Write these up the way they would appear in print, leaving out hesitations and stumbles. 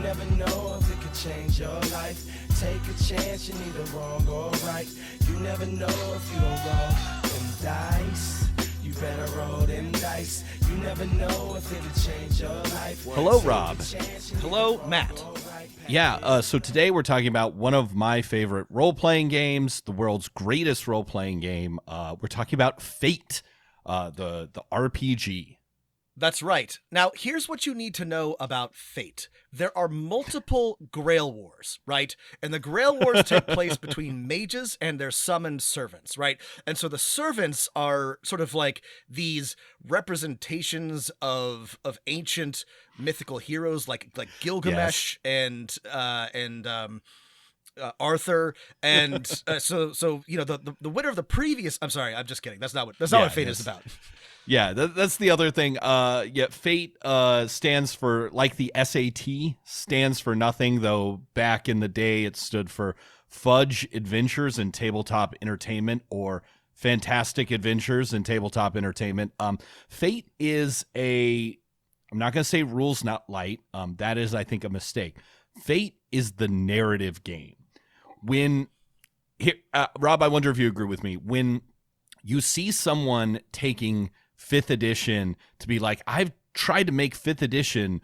never know if it could change your life. Take a chance, you're neither wrong or right. You never know if you don't roll them dice. You better roll them dice. You never know if it'll change your life. Hello, Rob. Hello, Matt. Yeah, so today we're talking about one of my favorite role-playing games, the world's greatest role-playing game. We're talking about Fate, the RPG. That's right. Now, here's what you need to know about Fate. There are multiple Grail Wars, right? And the Grail Wars take place between mages and their summoned servants, right? And so the servants are sort of like these representations of ancient mythical heroes like Gilgamesh and Arthur, and so you know the winner of the previous. I'm sorry, I'm just kidding. That's not what Fate is about. Yeah, that's the other thing. Fate stands for, like the SAT, stands for nothing, though back in the day it stood for Fudge Adventures in Tabletop Entertainment, or Fantastic Adventures in Tabletop Entertainment. Fate is I'm not going to say rules not light. That is, I think, a mistake. Fate is the narrative game. Rob, I wonder if you agree with me. When you see someone taking 5th edition to be like, I've tried to make 5th edition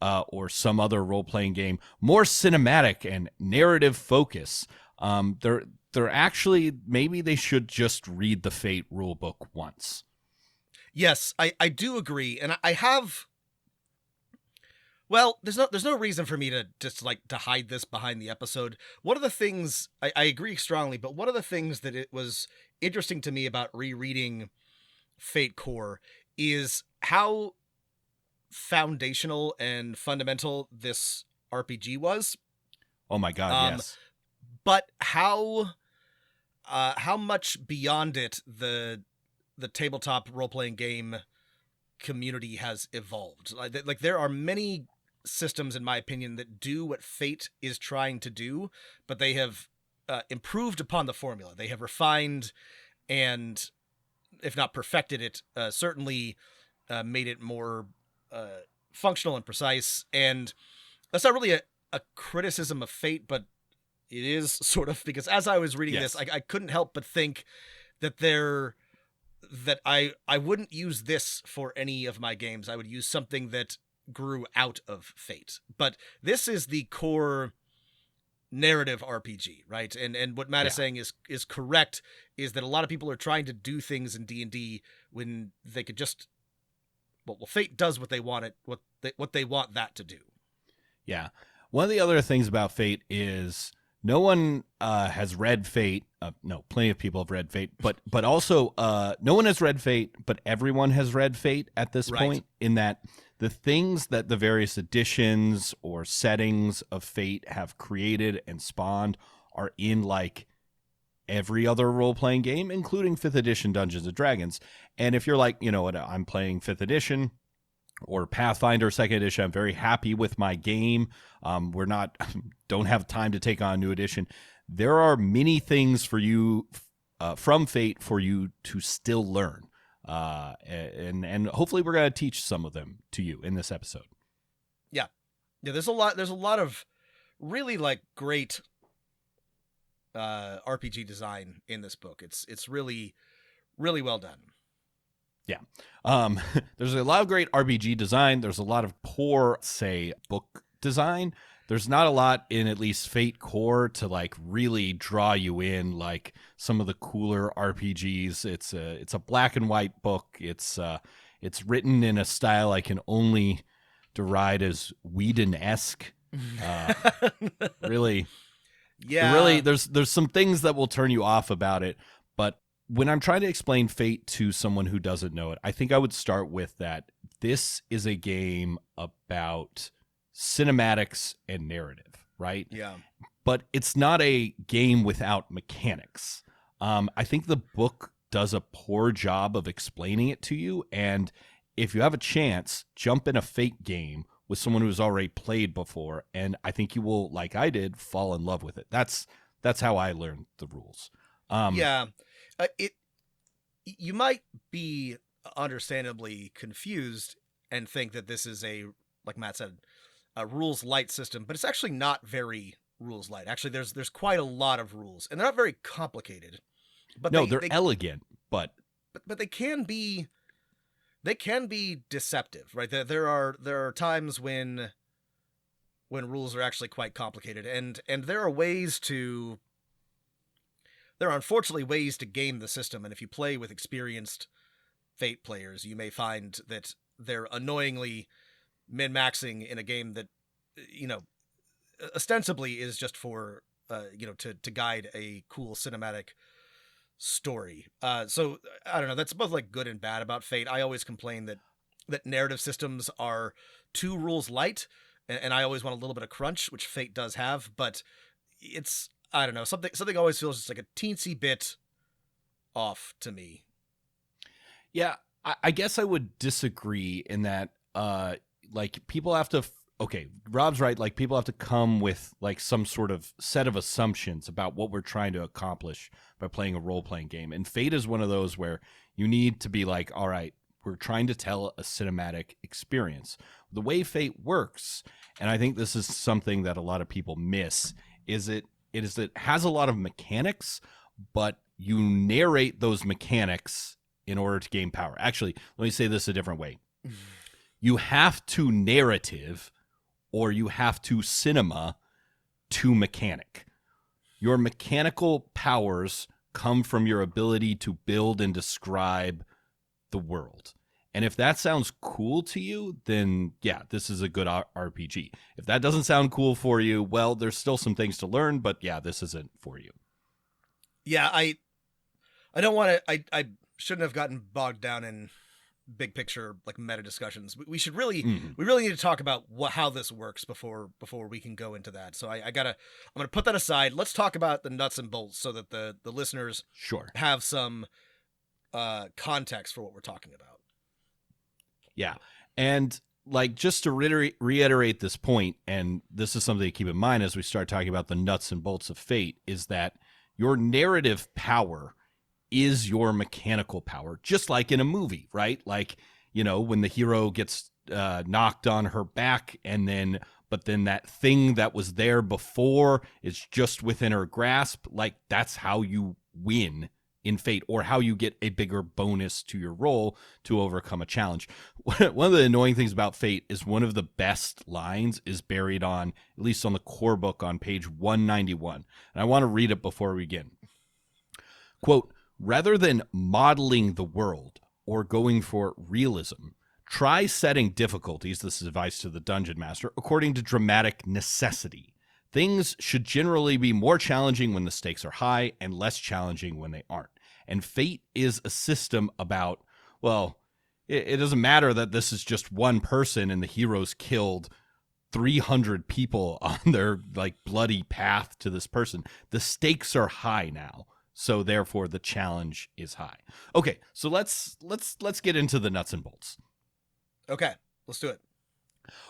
or some other role-playing game more cinematic and narrative focus, they're actually, maybe they should just read the Fate rulebook once. Yes, I do agree. And I have... Well, there's no reason for me to just to hide this behind the episode. One of the things, I agree strongly, but one of the things that it was interesting to me about rereading Fate Core is how foundational and fundamental this RPG was. Oh my God, yes. But how much beyond it the tabletop role-playing game community has evolved. Like there are many systems, in my opinion, that do what Fate is trying to do, but they have improved upon the formula. They have refined and, if not perfected it, certainly made it more functional and precise. And that's not really a criticism of Fate, but it is sort of, because as I was reading this, I couldn't help but think that I wouldn't use this for any of my games. I would use something that grew out of Fate. But this is the core narrative RPG, right? And what Matt is saying is correct, is that a lot of people are trying to do things in D&D when they could just, well, Fate does what they want what they want that to do. Yeah. One of the other things about Fate is no one has read Fate. No, plenty of people have read Fate, but also no one has read Fate, but everyone has read Fate at this point, in that the things that the various editions or settings of Fate have created and spawned are in like every other role-playing game, including 5th edition Dungeons & Dragons. And if you're like, you know what, I'm playing 5th edition or Pathfinder 2nd edition, I'm very happy with my game. Don't have time to take on a new edition. There are many things for you from Fate for you to still learn. And hopefully we're going to teach some of them to you in this episode. Yeah. There's a lot of really like great RPG design in this book. It's really, really well done. Yeah. There's a lot of great RPG design. There's a lot of poor, say, book design. There's not a lot in at least Fate Core to like really draw you in like some of the cooler RPGs. It's a black and white book. It's written in a style I can only deride as Whedon-esque. Really, yeah. Really, there's some things that will turn you off about it, but when I'm trying to explain Fate to someone who doesn't know it, I think I would start with that this is a game about cinematics and narrative, right? Yeah. But it's not a game without mechanics. I think the book does a poor job of explaining it to you, and if you have a chance, jump in a Fate game with someone who's already played before, and I think you will, like I did, fall in love with it. That's how I learned the rules. You might be understandably confused and think that this is like Matt said, a rules light system, but it's actually not very rules light. Actually, there's quite a lot of rules, and they're not very complicated. But No, they're elegant, but they can be deceptive, right? There are times when rules are actually quite complicated, and there are unfortunately ways to game the system, and if you play with experienced Fate players, you may find that they're annoyingly min-maxing in a game that, you know, ostensibly is just for to guide a cool cinematic story. So I don't know, that's both like good and bad about Fate. I always complain that narrative systems are too rules light, and I always want a little bit of crunch, which Fate does have, but it's, I don't know, something always feels just like a teensy bit off to me. yeah, I guess I would disagree in that like people have to okay, Rob's right, like people have to come with like some sort of set of assumptions about what we're trying to accomplish by playing a role-playing game. And Fate is one of those where you need to be like, all right, we're trying to tell a cinematic experience. The way Fate works, and I think this is something that a lot of people miss, is it has a lot of mechanics, but you narrate those mechanics in order to gain power. Actually, let me say this a different way. You have to narrative or you have to cinema to mechanic. Your mechanical powers come from your ability to build and describe the world. And if that sounds cool to you, then yeah, this is a good RPG. If that doesn't sound cool for you, well, there's still some things to learn, but yeah, this isn't for you. Yeah, I don't want to, I shouldn't have gotten bogged down in big picture like meta discussions. We should really we really need to talk about how this works before we can go into that. So I'm gonna put that aside. Let's talk about the nuts and bolts so that the listeners Sure have some context for what we're talking about. Yeah. And like, just to reiterate this point, and this is something to keep in mind as we start talking about the nuts and bolts of Fate, is that your narrative power is your mechanical power, just like in a movie, right? Like, you know, when the hero gets knocked on her back but then that thing that was there before is just within her grasp, like that's how you win in Fate, or how you get a bigger bonus to your roll to overcome a challenge. One of the annoying things about Fate is one of the best lines is buried on, at least on the core book, on page 191. And I want to read it before we begin. Quote, "Rather than modeling the world or going for realism, try setting difficulties," this is advice to the dungeon master, "according to dramatic necessity. Things should generally be more challenging when the stakes are high and less challenging when they aren't." And Fate is a system about, well, it doesn't matter that this is just one person and the heroes killed 300 people on their like bloody path to this person. The stakes are high now. So therefore the challenge is high. Okay, so let's get into the nuts and bolts. Okay, let's do it.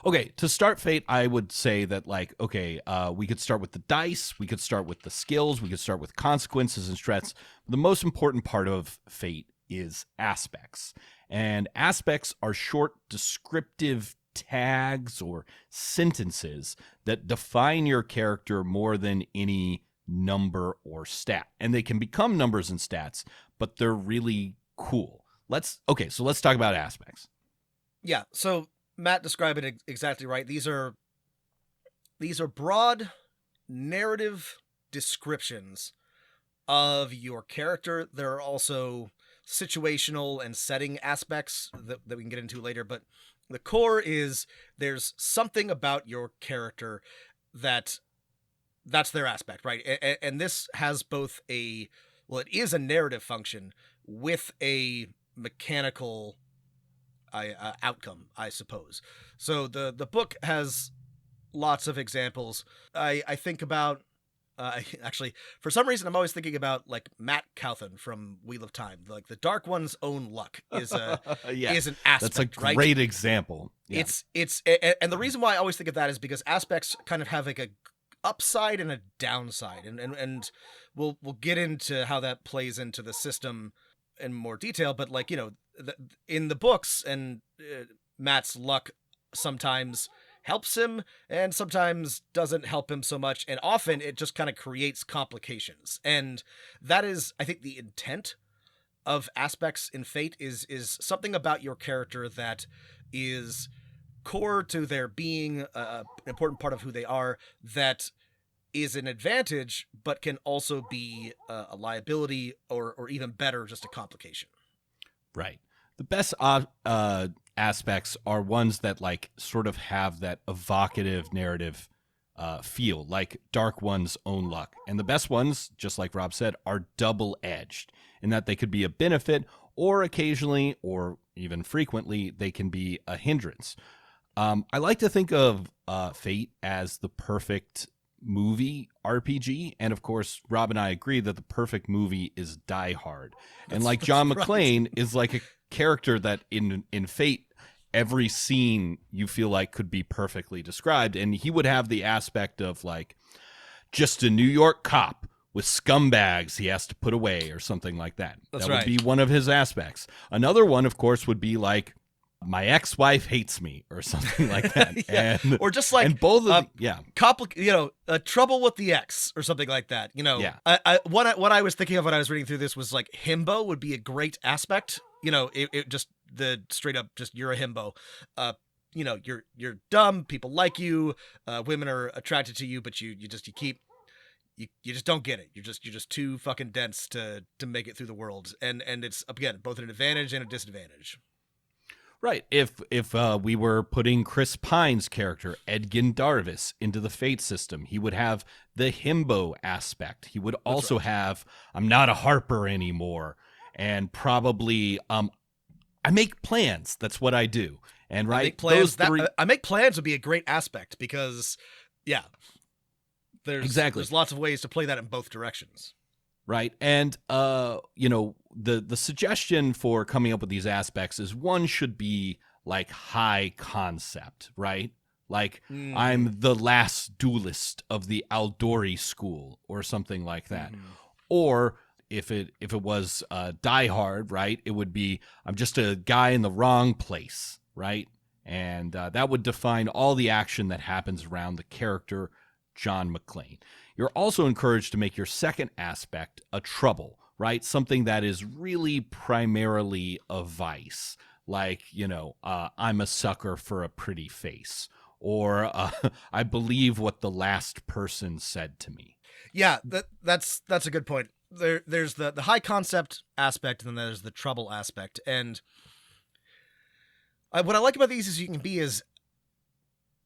Okay, to start Fate, I would say that, like, okay, we could start with the dice, we could start with the skills, we could start with consequences and strats. The most important part of Fate is aspects. And aspects are short descriptive tags or sentences that define your character more than any number or stat. And they can become numbers and stats, but they're really cool. Let's talk about aspects. Yeah, so Matt described it exactly right. These are broad narrative descriptions of your character. There are also situational and setting aspects that we can get into later, but the core is there's something about your character that's their aspect, right? And this has both it is a narrative function with a mechanical outcome, I suppose. So the book has lots of examples. I think about actually, for some reason, I'm always thinking about like Matt Cauthon from Wheel of Time. Like the Dark One's own luck is is an aspect. That's a great example. Yeah. It's and the reason why I always think of that is because aspects kind of have like a upside and a downside, and we'll get into how that plays into the system in more detail. But like, you know, in the books, and Matt's luck sometimes helps him and sometimes doesn't help him so much. And often it just kind of creates complications. And that is, I think, the intent of aspects in Fate is something about your character that is core to their being, an important part of who they are, that is an advantage, but can also be a liability or even better, just a complication. Right. The best aspects are ones that like sort of have that evocative narrative feel, like Dark One's Own Luck. And the best ones, just like Rob said, are double-edged in that they could be a benefit, or occasionally, or even frequently, they can be a hindrance. I like to think of Fate as the perfect movie RPG, and of course Rob and I agree that the perfect movie is Die Hard. And like John McClane is like a character that in Fate, every scene you feel like could be perfectly described, and he would have the aspect of like just a New York cop with scumbags he has to put away or something like that. That's that right. would be one of his aspects. Another one, of course, would be like my ex-wife hates me or something like that. Yeah. And Or just like, and both of yeah. trouble with the ex or something like that. Yeah. What I was thinking of when I was reading through this was like himbo would be a great aspect. It just the straight up just you're a himbo. You're dumb. People like you. Women are attracted to you, but you just don't get it. You're just too fucking dense to make it through the world. And it's again both an advantage and a disadvantage. Right. If we were putting Chris Pine's character, Edgin Darvis, into the Fate system, he would have the himbo aspect. He would also have, I'm not a Harper anymore. And probably, I make plans. That's what I do. And right, I make plans. those three... I make plans would be a great aspect because, yeah, there's lots of ways to play that in both directions. Right. And, the suggestion for coming up with these aspects is one should be like high concept, right? Like I'm the last duelist of the Aldori school or something like that. Or if it was Die Hard, right, it would be I'm just a guy in the wrong place, right? And that would define all the action that happens around the character John McClane. You're also encouraged to make your second aspect a trouble, right? Something that is really primarily a vice, like, I'm a sucker for a pretty face, or I believe what the last person said to me. Yeah, that's a good point. There's the high concept aspect, and then there's the trouble aspect. And what I like about these is you can be as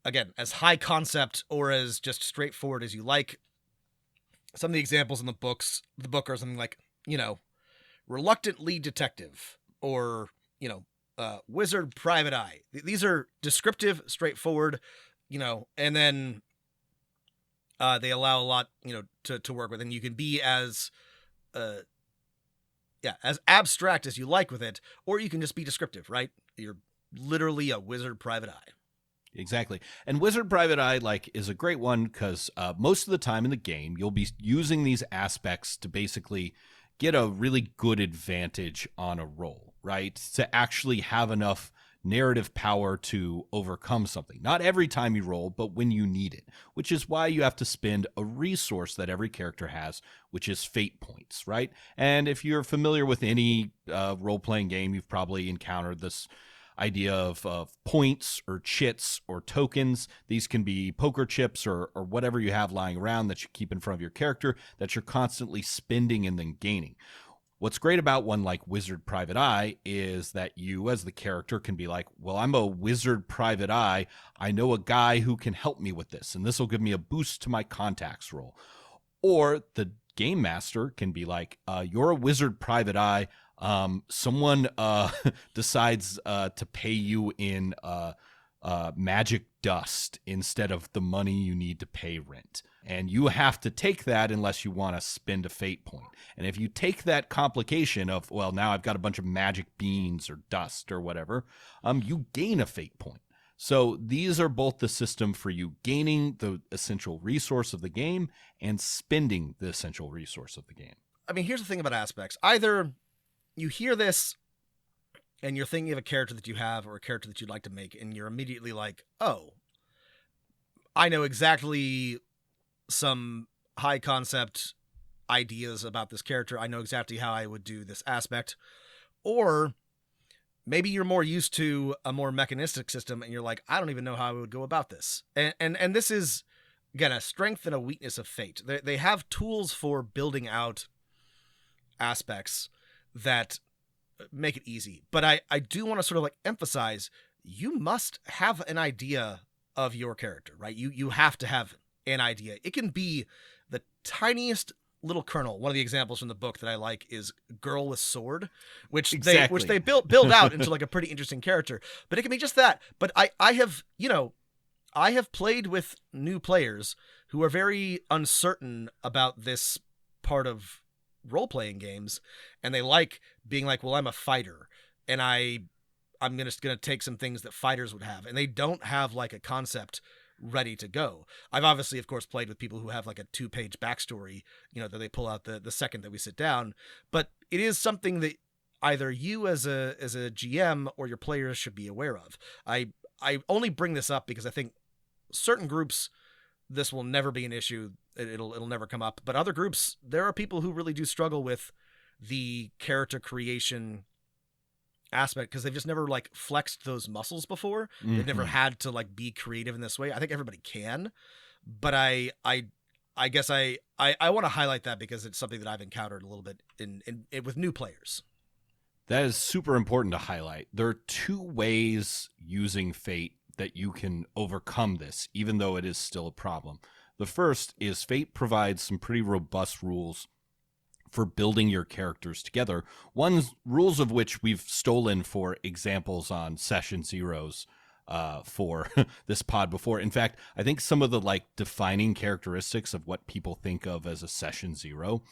high concept or as just straightforward as you like. Some of the examples in the book are something like, reluctant lead detective or, wizard private eye. These are descriptive, straightforward, and then they allow a lot, to work with. And you can be as abstract as you like with it, or you can just be descriptive, right? You're literally a wizard private eye. Exactly. And Wizard Private Eye is a great one because most of the time in the game, you'll be using these aspects to basically get a really good advantage on a roll, right? To actually have enough narrative power to overcome something. Not every time you roll, but when you need it, which is why you have to spend a resource that every character has, which is fate points, right? And if you're familiar with any role-playing game, you've probably encountered this idea of points or chits or tokens. These can be poker chips or whatever you have lying around that you keep in front of your character that you're constantly spending and then gaining. What's great about one like Wizard Private Eye is that you as the character can be like, well, I'm a Wizard Private Eye. I know a guy who can help me with this, and this will give me a boost to my contacts roll. Or the game master can be like, you're a Wizard Private Eye. Someone decides to pay you in magic dust instead of the money you need to pay rent. And you have to take that unless you want to spend a fate point. And if you take that complication of, well, now I've got a bunch of magic beans or dust or whatever, you gain a fate point. So these are both the system for you gaining the essential resource of the game and spending the essential resource of the game. I mean, here's the thing about aspects. Either you hear this and you're thinking of a character that you have or a character that you'd like to make, and you're immediately like, oh, I know exactly some high concept ideas about this character. I know exactly how I would do this aspect. Or maybe you're more used to a more mechanistic system and you're like, I don't even know how I would go about this. And this is, again, a strength and a weakness of Fate. They have tools for building out aspects that make it easy. But I do want to sort of like emphasize, you must have an idea of your character, right? You have to have an idea. It can be the tiniest little kernel. One of the examples from the book that I like is Girl with Sword, which they build out into like a pretty interesting character. But it can be just that. But I have played with new players who are very uncertain about this part of role-playing games, and they like being like, well, I'm a fighter, and I'm just gonna take some things that fighters would have, and they don't have like a concept ready to go. I've obviously, of course, played with people who have like a 2-page backstory, that they pull out the second that we sit down, but it is something that either you as a GM or your players should be aware of. I only bring this up because I think certain groups, this will never be an issue. It'll never come up. But other groups, there are people who really do struggle with the character creation aspect because they've just never like flexed those muscles before. Mm-hmm. They've never had to like be creative in this way. I think everybody can, but I guess I want to highlight that because it's something that I've encountered a little bit in with new players. That is super important to highlight. There are 2 ways using Fate that you can overcome this, even though it is still a problem. The first is Fate provides some pretty robust rules for building your characters together. Rules of which we've stolen for examples on Session Zeros for this pod before. In fact, I think some of the like defining characteristics of what people think of as a Session Zero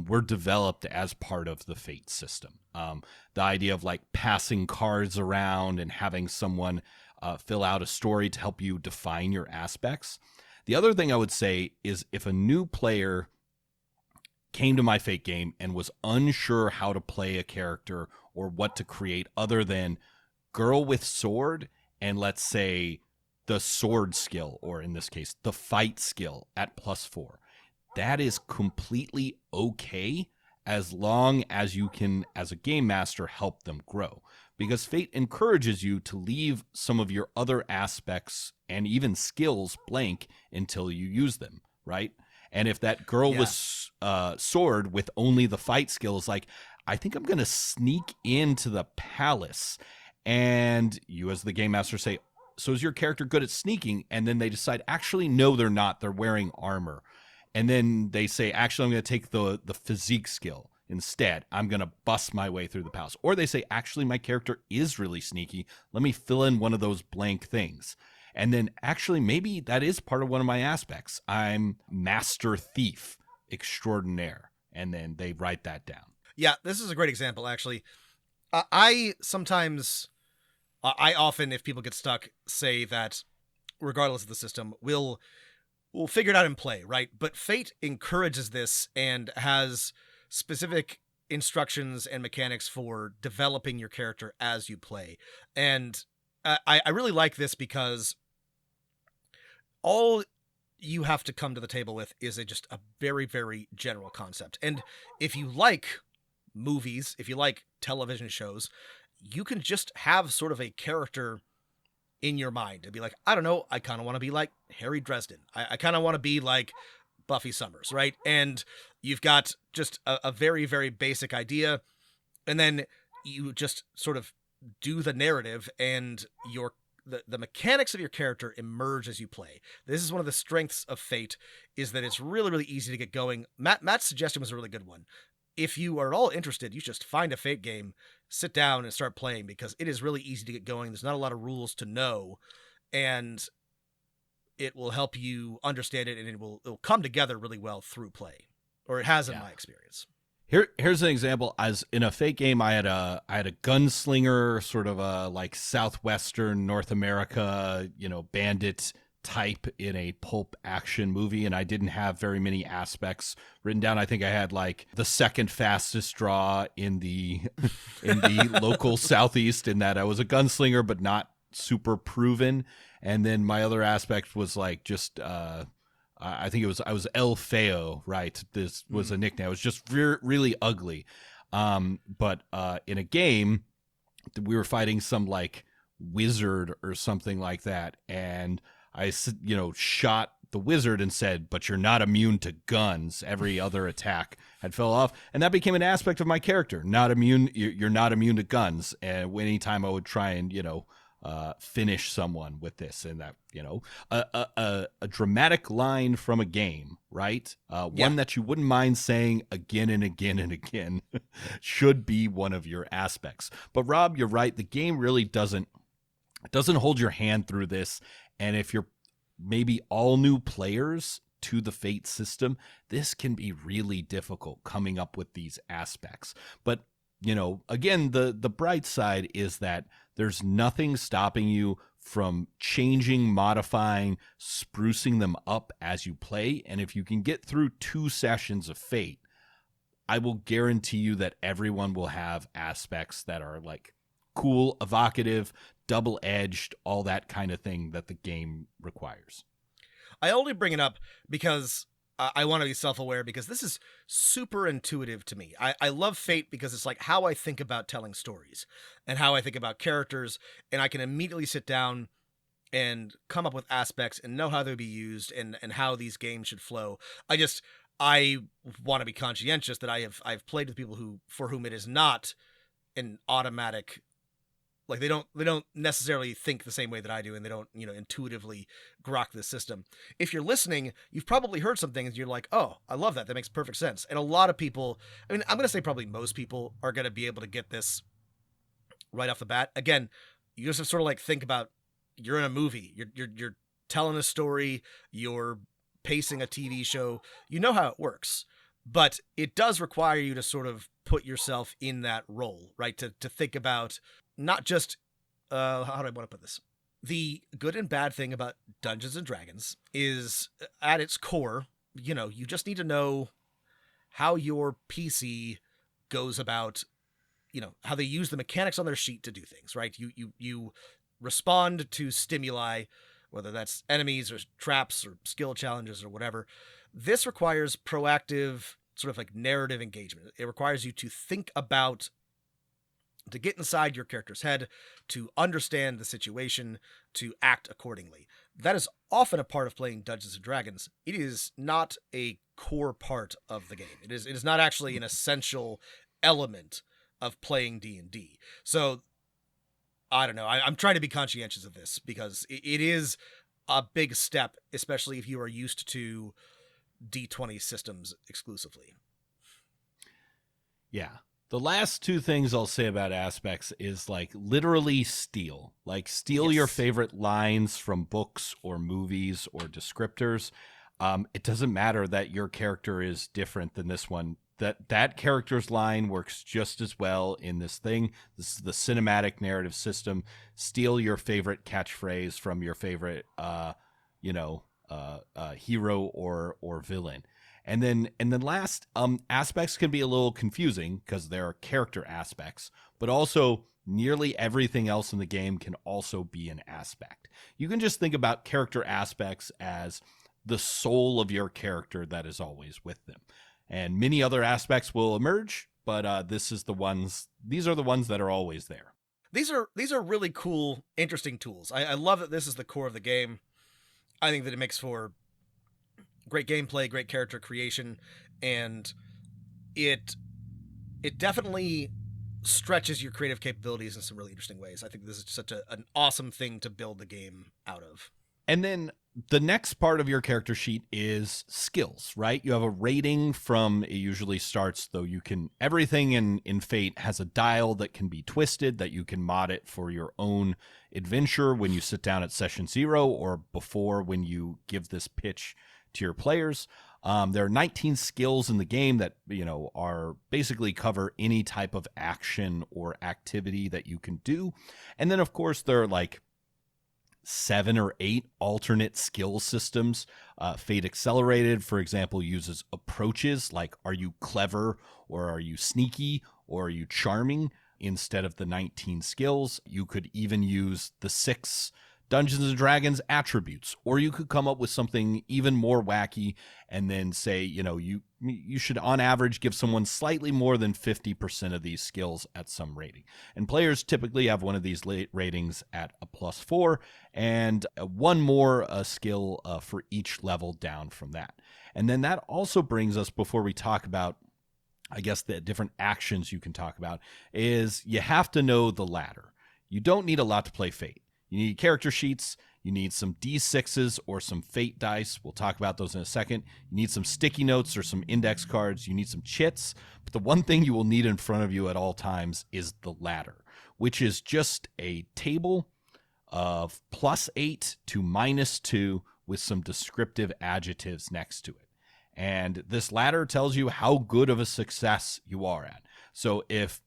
were developed as part of the Fate system. The idea of like passing cards around and having someone fill out a story to help you define your aspects. The other thing I would say is if a new player came to my Fate game and was unsure how to play a character or what to create other than Girl with Sword and let's say the sword skill, or in this case, the fight skill at +4, that is completely okay as long as you can, as a game master, help them grow. Because Fate encourages you to leave some of your other aspects and even skills blank until you use them, right? And if that girl with sword with only the fight skill is like, I think I'm going to sneak into the palace, and you as the game master say, so is your character good at sneaking? And then they decide, actually, no, they're not. They're wearing armor. And then they say, actually, I'm going to take the physique skill. Instead, I'm going to bust my way through the palace. Or they say, actually, my character is really sneaky. Let me fill in one of those blank things. And then actually, maybe that is part of one of my aspects. I'm master thief extraordinaire. And then they write that down. Yeah, this is a great example, actually. I often, if people get stuck, say that regardless of the system, we'll figure it out in play, right? But Fate encourages this and has specific instructions and mechanics for developing your character as you play. And I really like this because all you have to come to the table with is just a very, very general concept. And if you like movies, if you like television shows, you can just have sort of a character in your mind and be like, I don't know, I kind of want to be like Harry Dresden. I kind of want to be like Buffy Summers, right? And you've got just a very, very basic idea. And then you just sort of do the narrative and the mechanics of your character emerge as you play. This is one of the strengths of Fate, is that it's really, really easy to get going. Matt's suggestion was a really good one. If you are at all interested, you just find a Fate game, sit down and start playing, because it is really easy to get going. There's not a lot of rules to know, and it will help you understand it, and it'll come together really well through play, or it has in my experience. Here's an example. As in a Fate game, I had a gunslinger, sort of a like Southwestern North America, bandit type in a pulp action movie, and I didn't have very many aspects written down. I think I had like the second fastest draw in the local Southeast, in that I was a gunslinger, but not super proven. And then my other aspect was like just I think I was El Feo, right? This was a nickname. It was just really ugly. But in a game, we were fighting some like wizard or something like that, and I shot the wizard and said, "But you're not immune to guns." Every other attack had fell off, and that became an aspect of my character. Not immune. You're not immune to guns. And anytime I would try and finish someone with this, and that a dramatic line from a game, right? One that you wouldn't mind saying again and again and again should be one of your aspects. But Rob, you're right. The game really doesn't hold your hand through this, and if you're maybe all new players to the Fate system, this can be really difficult coming up with these aspects. But again, the bright side is that there's nothing stopping you from changing, modifying, sprucing them up as you play. And if you can get through 2 sessions of Fate, I will guarantee you that everyone will have aspects that are like cool, evocative, double-edged, all that kind of thing that the game requires. I only bring it up because I want to be self-aware, because this is super intuitive to me. I love Fate because it's like how I think about telling stories and how I think about characters, and I can immediately sit down and come up with aspects and know how they'll be used and how these games should flow. I want to be conscientious that I've played with people for whom it is not an automatic, like they don't necessarily think the same way that I do, and they don't, intuitively grok the system. If you're listening, you've probably heard some things you're like, oh, I love that. That makes perfect sense. And a lot of people, I mean, I'm going to say probably most people are going to be able to get this right off the bat. Again, you just have to sort of like think about, you're in a movie, you're telling a story, you're pacing a TV show, you know how it works. But it does require you to sort of put yourself in that role, right? To think about not just, how do I want to put this? The good and bad thing about Dungeons and Dragons is, at its core, you just need to know how your PC goes about, how they use the mechanics on their sheet to do things, right? You respond to stimuli, whether that's enemies or traps or skill challenges or whatever. This requires proactive sort of like narrative engagement. It requires you to think about, to get inside your character's head, to understand the situation, to act accordingly. That is often a part of playing Dungeons and Dragons. It is not a core part of the game. It is not actually an essential element of playing D&D. So I don't know. I'm trying to be conscientious of this because it is a big step, especially if you are used to D20 systems exclusively. Yeah. The last 2 things I'll say about aspects is like literally steal. Like steal your favorite lines from books or movies or descriptors. It doesn't matter that your character is different than this one. That character's line works just as well in this thing. This is the cinematic narrative system. Steal your favorite catchphrase from your favorite hero or villain. And then last, aspects can be a little confusing because there are character aspects, but also nearly everything else in the game can also be an aspect. You can just think about character aspects as the soul of your character that is always with them. And many other aspects will emerge, but these are the ones that are always there. These are really cool, interesting tools. I love that this is the core of the game. I think that it makes for great gameplay, great character creation, and it definitely stretches your creative capabilities in some really interesting ways. I think this is such an awesome thing to build the game out of. And then the next part of your character sheet is skills, right? You have a rating from, it usually starts, though you can, everything in Fate has a dial that can be twisted, that you can mod it for your own adventure when you sit down at session 0 or before when you give this pitch to your players. There are 19 skills in the game that, are basically cover any type of action or activity that you can do. And then, of course, there are like 7 or 8 alternate skill systems. Fate Accelerated, for example, uses approaches like, are you clever or are you sneaky or are you charming? instead of the 19 skills. You could even use the 6 Dungeons and Dragons attributes, or you could come up with something even more wacky and then say, you should on average give someone slightly more than 50% of these skills at some rating. And players typically have one of these ratings at a +4 and one more skill for each level down from that. And then that also brings us, before we talk about, I guess, the different actions you can talk about, is you have to know the ladder. You don't need a lot to play Fate. You need character sheets, you need some D6s or some Fate dice. We'll talk about those in a second. You need some sticky notes or some index cards. You need some chits. But the one thing you will need in front of you at all times is the ladder, which is just a table of +8 to -2 with some descriptive adjectives next to it. And this ladder tells you how good of a success you are at. So if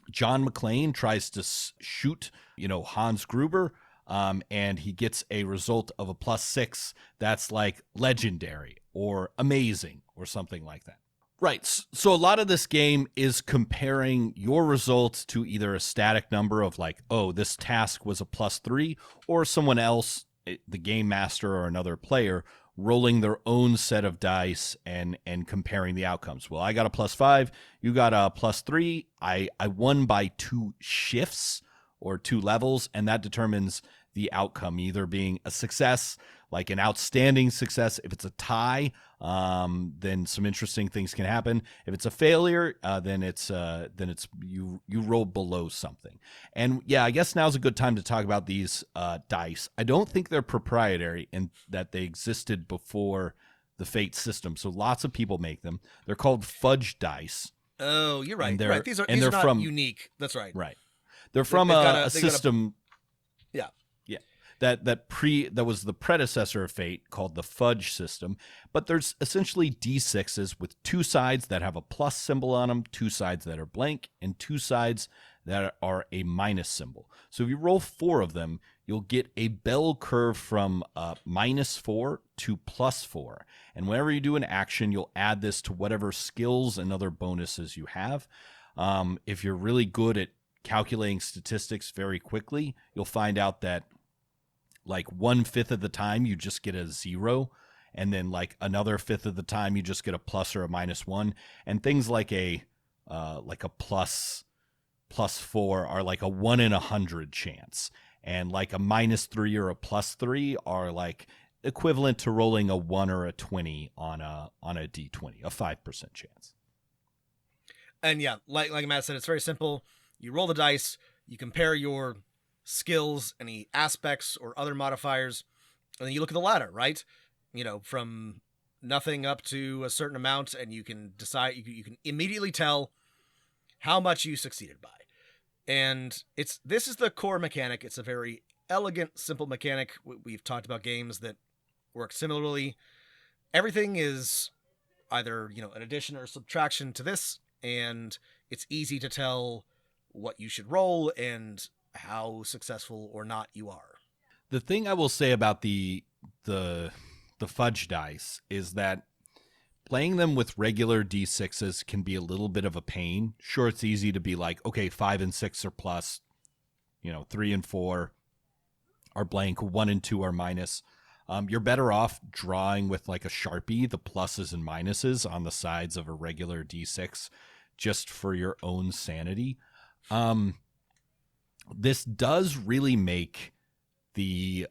John McClane tries to shoot, Hans Gruber, and he gets a result of a +6, that's like legendary or amazing or something like that. Right. So a lot of this game is comparing your results to either a static number of like, oh, this task was a +3, or someone else, the game master or another player, rolling their own set of dice and comparing the outcomes. Well, I got a +5, you got a +3. I won by 2 shifts or 2 levels, and that determines the outcome, either being a success, like an outstanding success. If it's a tie, then some interesting things can happen. If it's a failure, then it's you roll below something. And yeah, I guess now's a good time to talk about these dice. I don't think they're proprietary in that they existed before the Fate system. So lots of people make them. They're called fudge dice. Oh, you're right. Right. These are not from, unique. That's right. Right. They're from a system. Yeah. That was the predecessor of Fate, called the Fudge system. But there's essentially D6s with 2 sides that have a plus symbol on them, 2 sides that are blank, and 2 sides that are a minus symbol. So if you roll 4 of them, you'll get a bell curve from -4 to +4. And whenever you do an action, you'll add this to whatever skills and other bonuses you have. If you're really good at calculating statistics very quickly, you'll find out that like 1/5 of the time you just get a 0, and then like another 1/5 of the time you just get a plus or a -1, and things like a +4 are like a 1 in 100 chance, and like a -3 or a +3 are like equivalent to rolling a 1 or a 20 on a D20, a 5% chance. And yeah, like Matt said, it's very simple. You roll the dice, you compare your skills, any aspects or other modifiers, and then you look at the ladder, right? From nothing up to a certain amount, and you can decide, you can immediately tell how much you succeeded by. And this is the core mechanic. It's a very elegant, simple mechanic. We've talked about games that work similarly. Everything is either, an addition or subtraction to this, and it's easy to tell what you should roll and how successful or not you are. The thing I will say about the fudge dice is that playing them with regular D6s can be a little bit of a pain. Sure, it's easy to be like, okay, 5 and 6 are plus, 3 and 4 are blank, 1 and 2 are minus. You're better off drawing with like a Sharpie the pluses and minuses on the sides of a regular D6 just for your own sanity. This does really make the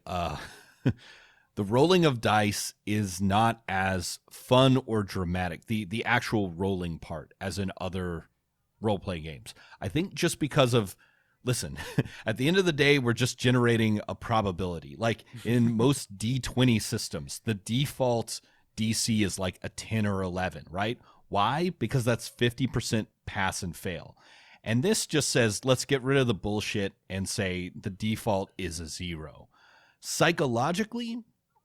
the rolling of dice is not as fun or dramatic, the actual rolling part, as in other role-playing games. I think just because of, listen, at the end of the day, we're just generating a probability. Like in most D20 systems, the default DC is like a 10 or 11, right? Why? Because that's 50% pass and fail. And this just says, let's get rid of the bullshit and say the default is a 0. Psychologically,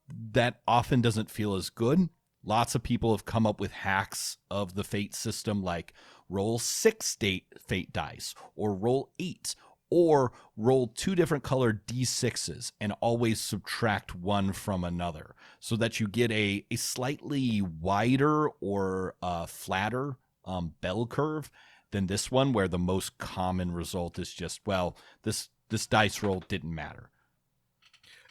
that often doesn't feel as good. Lots of people have come up with hacks of the Fate system, like roll 6 Fate dice, or roll 8, or roll 2 different colored D6s and always subtract 1 from another, so that you get a slightly wider or flatter bell curve than this one, where the most common result is just, well, this dice roll didn't matter.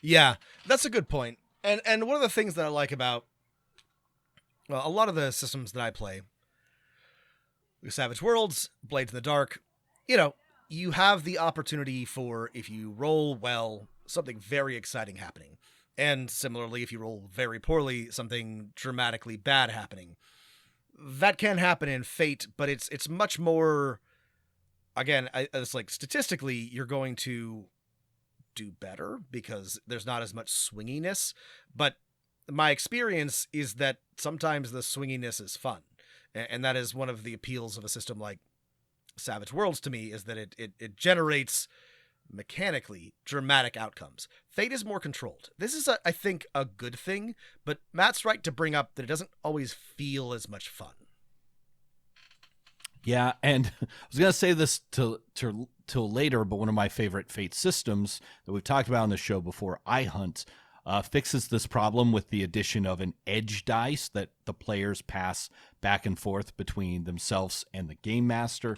Yeah, that's a good point. And one of the things that I like about a lot of the systems that I play, Savage Worlds, Blades in the Dark, you have the opportunity for, if you roll well, something very exciting happening. And similarly, if you roll very poorly, something dramatically bad happening. That can happen in Fate, but it's much more, again, it's like statistically, you're going to do better because there's not as much swinginess. But my experience is that sometimes the swinginess is fun. And that is one of the appeals of a system like Savage Worlds to me, is that it generates mechanically dramatic outcomes. Fate is more controlled. This is, I think, a good thing, but Matt's right to bring up that it doesn't always feel as much fun. Yeah, and I was going to say this till later, but one of my favorite Fate systems that we've talked about on the show before, iHunt, fixes this problem with the addition of an edge dice that the players pass back and forth between themselves and the game master.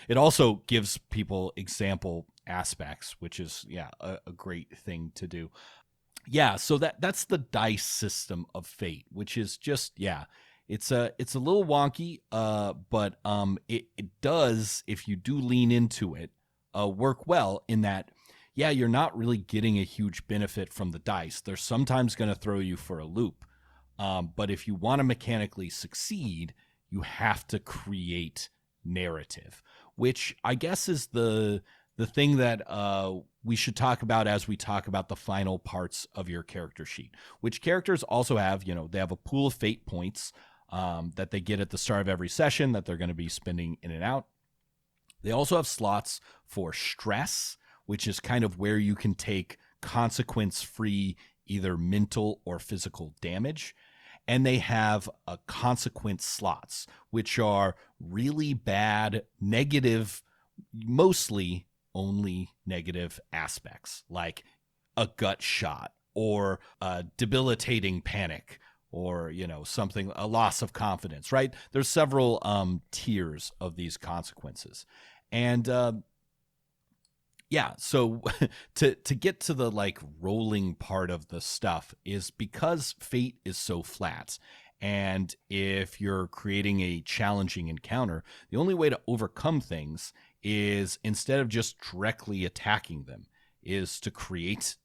It also gives people example aspects, which is, a great thing to do. Yeah, so that's the dice system of Fate, which is just, it's a little wonky, but it does, if you do lean into it, work well in that, you're not really getting a huge benefit from the dice. They're sometimes going to throw you for a loop. But if you want to mechanically succeed, you have to create narrative, which I guess is the thing that we should talk about as we talk about the final parts of your character sheet, which characters also have, they have a pool of fate points that they get at the start of every session that they're going to be spending in and out. They also have slots for stress, which is kind of where you can take consequence-free either mental or physical damage. And they have a consequence slots, which are really bad, negative, mostly only negative aspects, like a gut shot or a debilitating panic or, something, a loss of confidence, right? There's several tiers of these consequences. And so to get to the rolling part of the stuff is because Fate is so flat. And if you're creating a challenging encounter, the only way to overcome things is, instead of just directly attacking them, is to create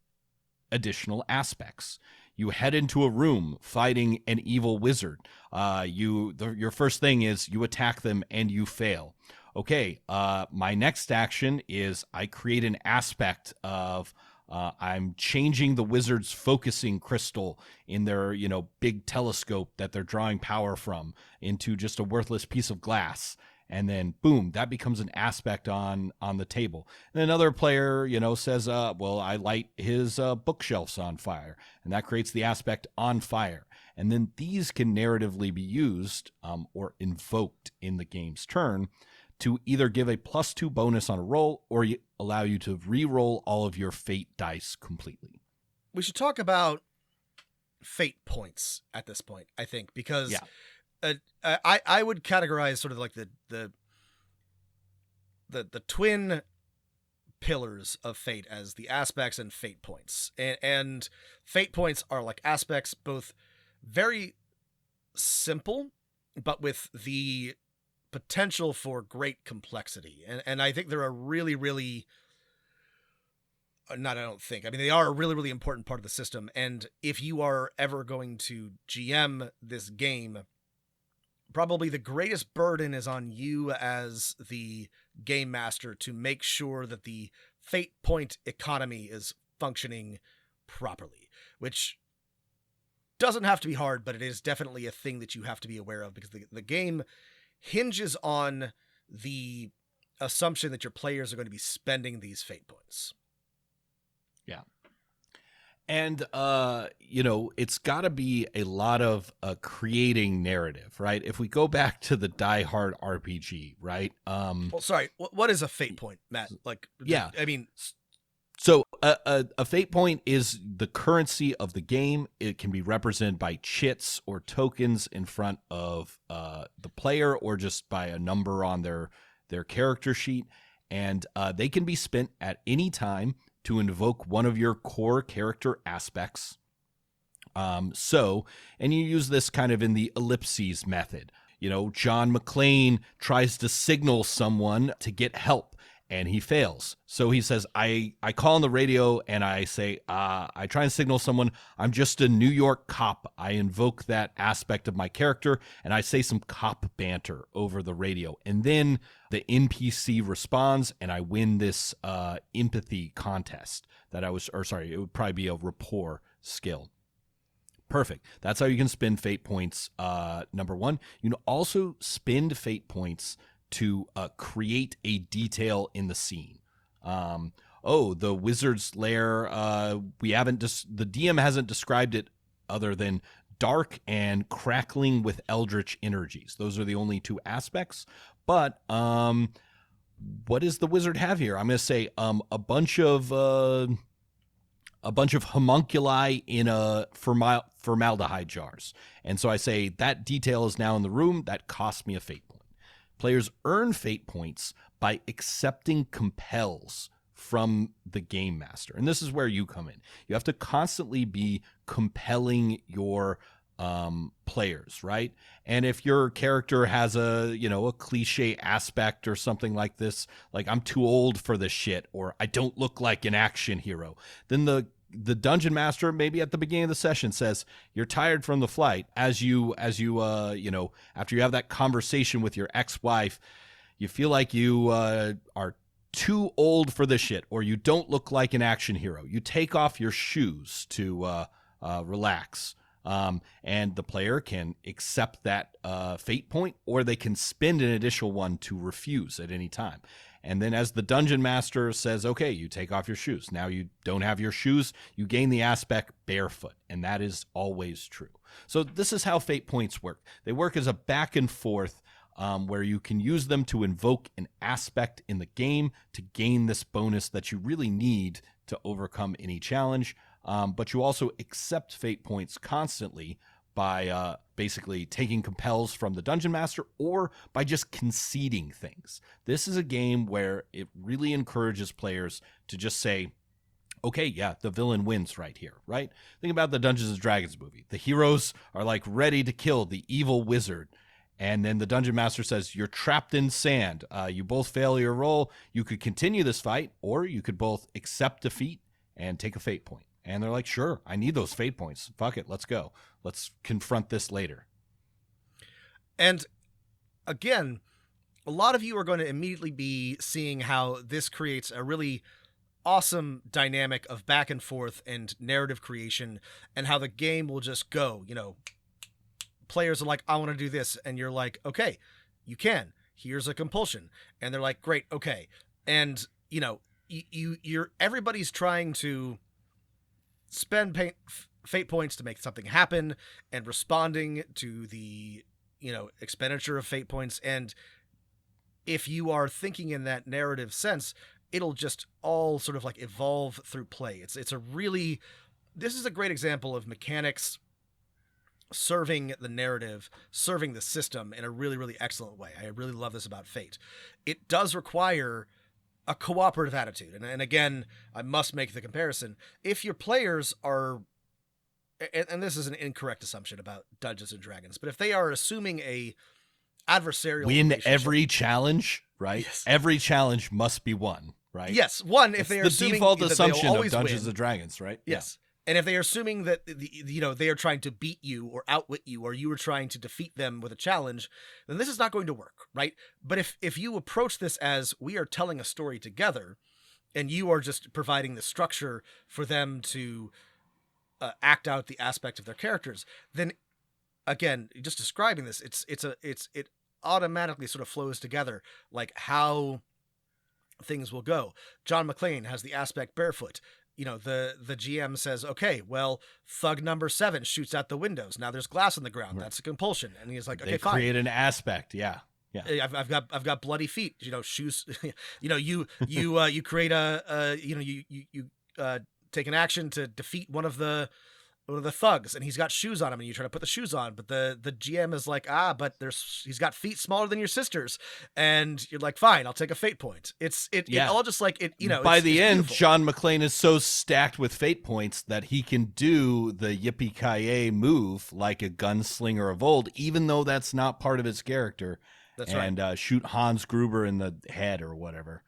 additional aspects. You head into a room fighting an evil wizard. Your first thing is you attack them and you fail. Okay, my next action is I create an aspect of I'm changing the wizard's focusing crystal in their, big telescope that they're drawing power from into just a worthless piece of glass. And then, boom, that becomes an aspect on the table. And another player, says, I light his bookshelves on fire. And that creates the aspect on fire. And then these can narratively be used or invoked in the game's turn to either give a +2 bonus on a roll or allow you to re-roll all of your fate dice completely. We should talk about fate points at this point, I think, because I would categorize sort of like the twin pillars of fate as the aspects and fate points. And fate points are like aspects, both very simple, but with the potential for great complexity. And I think they're a really, really, they are a really, really important part of the system. And if you are ever going to GM this game, probably the greatest burden is on you as the game master to make sure that the fate point economy is functioning properly, which doesn't have to be hard, but it is definitely a thing that you have to be aware of, because the game hinges on the assumption that your players are going to be spending these fate points. Yeah. And, it's got to be a lot of creating narrative, right? If we go back to the Die Hard RPG, right? Well, sorry, what is a fate point, Matt? So a fate point is the currency of the game. It can be represented by chits or tokens in front of the player, or just by a number on their character sheet. And they can be spent at any time to invoke one of your core character aspects. And you use this kind of in the ellipses method. You know, John McClane tries to signal someone to get help, and he fails. So he says, I call on the radio and I say, I try and signal someone, I'm just a New York cop. I invoke that aspect of my character and I say some cop banter over the radio. And then the NPC responds and I win this empathy contest it would probably be a rapport skill. Perfect. That's how you can spend fate points. Number one, you can also spend fate points to create a detail in the scene. The wizard's lair, the DM hasn't described it other than dark and crackling with eldritch energies. Those are the only two aspects. But what does the wizard have here? I'm going to say a bunch of homunculi in formaldehyde jars. And so I say that detail is now in the room. That costs me a fate point. Players earn fate points by accepting compels from the game master. And this is where you come in. You have to constantly be compelling your players, right? And if your character has a cliche aspect or something like this, like I'm too old for this shit, or I don't look like an action hero, then the dungeon master maybe at the beginning of the session says, you're tired from the flight. After you have that conversation with your ex-wife, you feel like you are too old for this shit, or you don't look like an action hero. You take off your shoes to relax. And the player can accept that fate point, or they can spend an additional one to refuse at any time. And then as the dungeon master says, okay, you take off your shoes. Now you don't have your shoes. You gain the aspect barefoot. And that is always true. So this is how fate points work. They work as a back and forth where you can use them to invoke an aspect in the game to gain this bonus that you really need to overcome any challenge. But you also accept fate points constantly by basically taking compels from the dungeon master, or by just conceding things. This is a game where it really encourages players to just say, okay, yeah, the villain wins right here, right? Think about the Dungeons and Dragons movie. The heroes are like ready to kill the evil wizard. And then the dungeon master says, you're trapped in sand. You both fail your roll. You could continue this fight, or you could both accept defeat and take a fate point. And they're like, sure, I need those fate points. Fuck it, let's go. Let's confront this later. And again, a lot of you are going to immediately be seeing how this creates a really awesome dynamic of back and forth and narrative creation, and how the game will just go, players are like, I want to do this. And you're like, okay, you can. Here's a compulsion. And they're like, great, okay. And, you're everybody's trying to spend fate points to make something happen, and responding to the expenditure of fate points. And if you are thinking in that narrative sense, it'll just all sort of like evolve through play. This is a great example of mechanics serving the narrative, serving the system in a really, really excellent way. I really love this about Fate. It does require a cooperative attitude. And again, I must make the comparison. If your players are, and this is an incorrect assumption about Dungeons and Dragons, but if they are assuming a adversarial win every challenge, right? Yes. Every challenge must be won, right? Yes, one, if it's they are the assuming default that assumption they'll of Dungeons win. and Dragons, right? Yes. And if they are assuming that they are trying to beat you or outwit you, or you are trying to defeat them with a challenge, then this is not going to work, right? But if you approach this as, we are telling a story together, and you are just providing the structure for them to act out the aspect of their characters, then again, just describing this, it automatically sort of flows together, like how things will go. John McClane has the aspect barefoot. The GM says, okay, well, thug number 7 shoots out the windows. Now there's glass on the ground. Right. That's a compulsion. And he's like, okay, they fine. Create an aspect. Yeah. Yeah. I've got bloody feet. You know, shoes. You know, you create you take an action to defeat one of the thugs, and he's got shoes on him, and you try to put the shoes on, but the GM is like, but he's got feet smaller than your sister's, and you're like, fine, I'll take a fate point. It all just like it, you know. By the end, beautiful. John McClane is so stacked with fate points that he can do the Yippee-ki-yay move like a gunslinger of old, even though that's not part of his character. That's right. And shoot Hans Gruber in the head or whatever.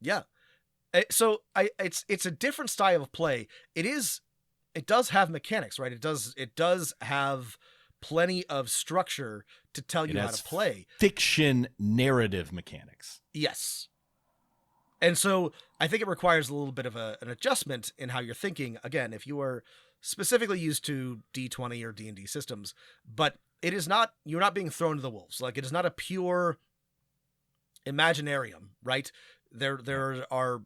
Yeah. So it's a different style of play. It does have mechanics, right? It does have plenty of structure to tell you how to play. Fiction narrative mechanics. Yes. And so I think it requires a little bit of an adjustment in how you're thinking. Again, if you are specifically used to D20 or D&D systems, but you're not being thrown to the wolves. Like, it is not a pure Imaginarium, right? There are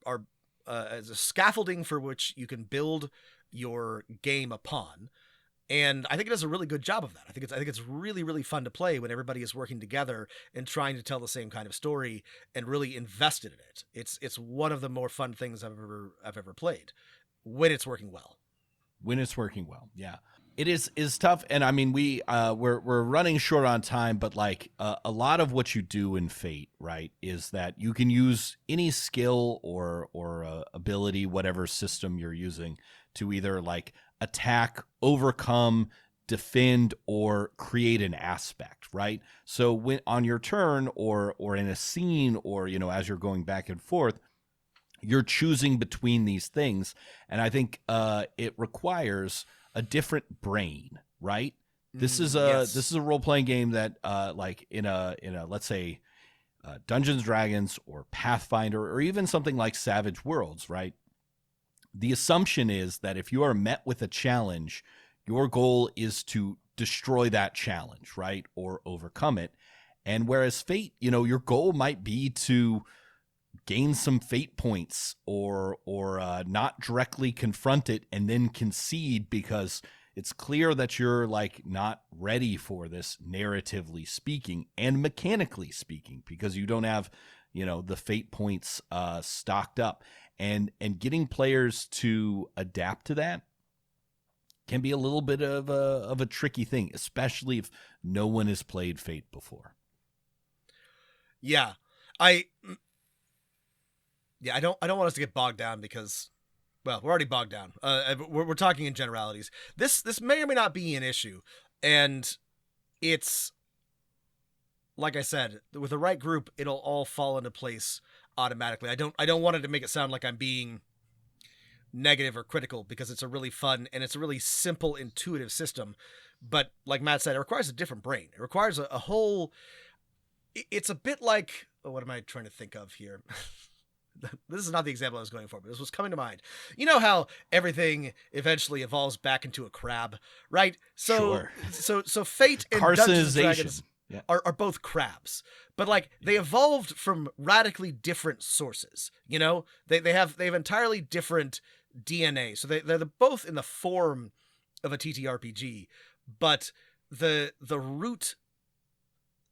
as a scaffolding for which you can build your game upon, and I think it does a really good job of that. I think it's really, really fun to play when everybody is working together and trying to tell the same kind of story and really invested in it. It's one of the more fun things I've ever played when it's working well. When it's working well, yeah. It is tough, and I mean we're running short on time, but like a lot of what you do in Fate, right, is that you can use any skill or ability, whatever system you're using, to either like attack, overcome, defend, or create an aspect, right? So when on your turn or in a scene, or you know, as you're going back and forth, you're choosing between these things, and I think it requires a different brain, right? This is a role-playing game that like in a let's say Dungeons & Dragons or Pathfinder or even something like Savage Worlds, right? The assumption is that if you are met with a challenge, your goal is to destroy that challenge, right? Or overcome it. And whereas Fate, you know, your goal might be to gain some fate points or not directly confront it and then concede because it's clear that you're like not ready for this, narratively speaking and mechanically speaking, because you don't have, you know, the fate points stocked up, and getting players to adapt to that can be a little bit of a tricky thing, especially if no one has played Fate before. Yeah. I don't want us to get bogged down because, well, we're already bogged down. We're talking in generalities. This may or may not be an issue, and it's like I said, with the right group, it'll all fall into place automatically. I don't want it to make it sound like I'm being negative or critical, because it's a really fun and it's a really simple, intuitive system. But like Matt said, it requires a different brain. It requires a whole. It's a bit like, what am I trying to think of here? This is not the example I was going for, but this was coming to mind. You know how everything eventually evolves back into a crab, right? So, sure. So Fate and Dungeons & Dragons yeah. are both crabs, but like they evolved from radically different sources. You know, they have entirely different DNA. So they're both in the form of a TTRPG, but the root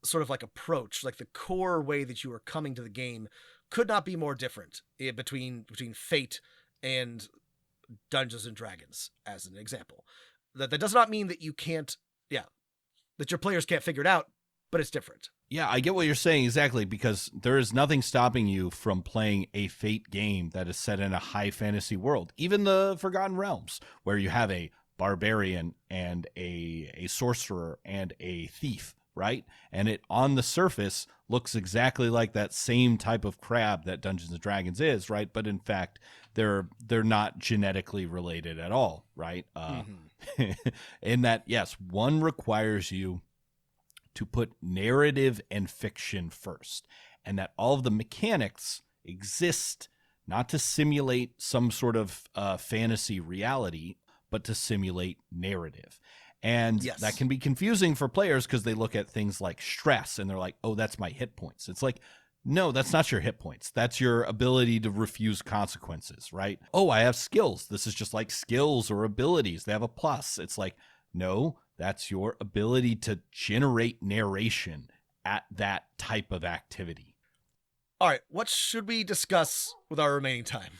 sort of like approach, like the core way that you are coming to the game, could not be more different between Fate and Dungeons and Dragons, as an example. That does not mean that you can't, that your players can't figure it out, but it's different. Yeah, I get what you're saying exactly, because there is nothing stopping you from playing a Fate game that is set in a high fantasy world. Even the Forgotten Realms, where you have a barbarian and a sorcerer and a thief, right? And it on the surface looks exactly like that same type of crab that Dungeons and Dragons is, right? But in fact, they're not genetically related at all, right? In that, yes, one requires you to put narrative and fiction first, and that all of the mechanics exist not to simulate some sort of fantasy reality, but to simulate narrative. And that can be confusing for players because they look at things like stress and they're like, oh, that's my hit points. It's like, no, that's not your hit points. That's your ability to refuse consequences, right? Oh, I have skills. This is just like skills or abilities. They have a plus. It's like, no, that's your ability to generate narration at that type of activity. All right, what should we discuss with our remaining time?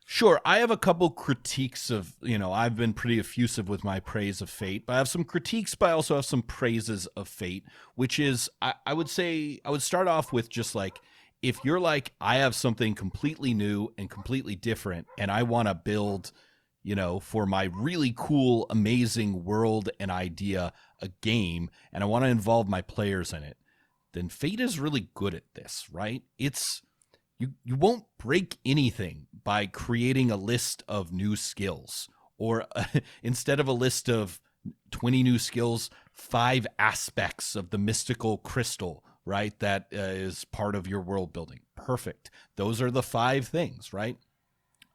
Sure, I have a couple critiques of, I've been pretty effusive with my praise of Fate, but I have some critiques, but I also have some praises of Fate, which is, I would say, I would start off with just like, if you're like, I have something completely new and completely different, and I want to build, for my really cool, amazing world and idea, a game, and I want to involve my players in it, then Fate is really good at this, right? You won't break anything by creating a list of new skills, or instead of a list of 20 new skills, 5 aspects of the mystical crystal, right? That is part of your world building. Perfect. Those are the 5 things, right?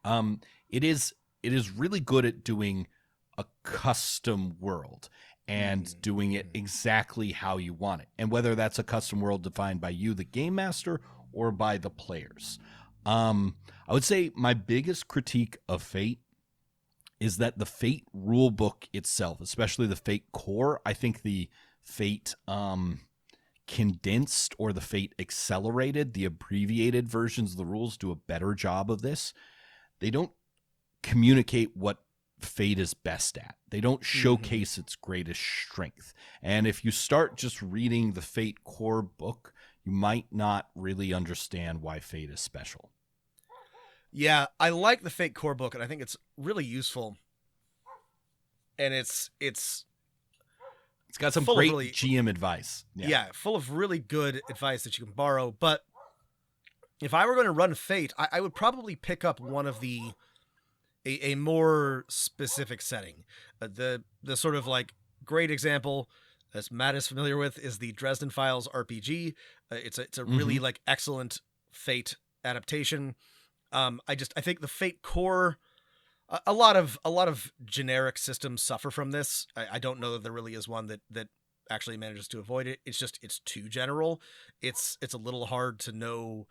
It is really good at doing a custom world and doing it exactly how you want it. And whether that's a custom world defined by you, the game master, or by the players. I would say my biggest critique of Fate is that the Fate rulebook itself, especially the Fate core, I think the Fate condensed or the Fate accelerated, the abbreviated versions of the rules do a better job of this. They don't communicate what Fate is best at. They don't showcase its greatest strength. And if you start just reading the Fate core book, you might not really understand why Fate is special. Yeah, I like the Fate core book, and I think it's really useful. And it's got some great GM advice. Yeah, full of really good advice that you can borrow. But if I were going to run Fate, I would probably pick up one of a more specific setting. The sort of like great example, as Matt is familiar with, is the Dresden Files RPG. It's a really like excellent Fate adaptation. I think the Fate core, a lot of generic systems suffer from this. I don't know that there really is one that actually manages to avoid it. It's too general. It's a little hard to know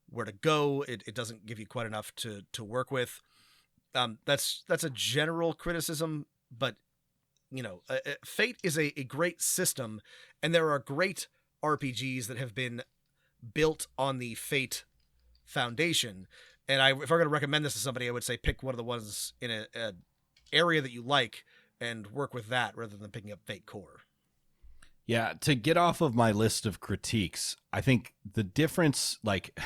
where to go. It doesn't give you quite enough to work with. That's a general criticism, but Fate is a great system, and there are great RPGs that have been built on the Fate foundation. And if I'm going to recommend this to somebody, I would say pick one of the ones in a area that you like and work with that rather than picking up Fate core. Yeah, to get off of my list of critiques, I think the difference, like,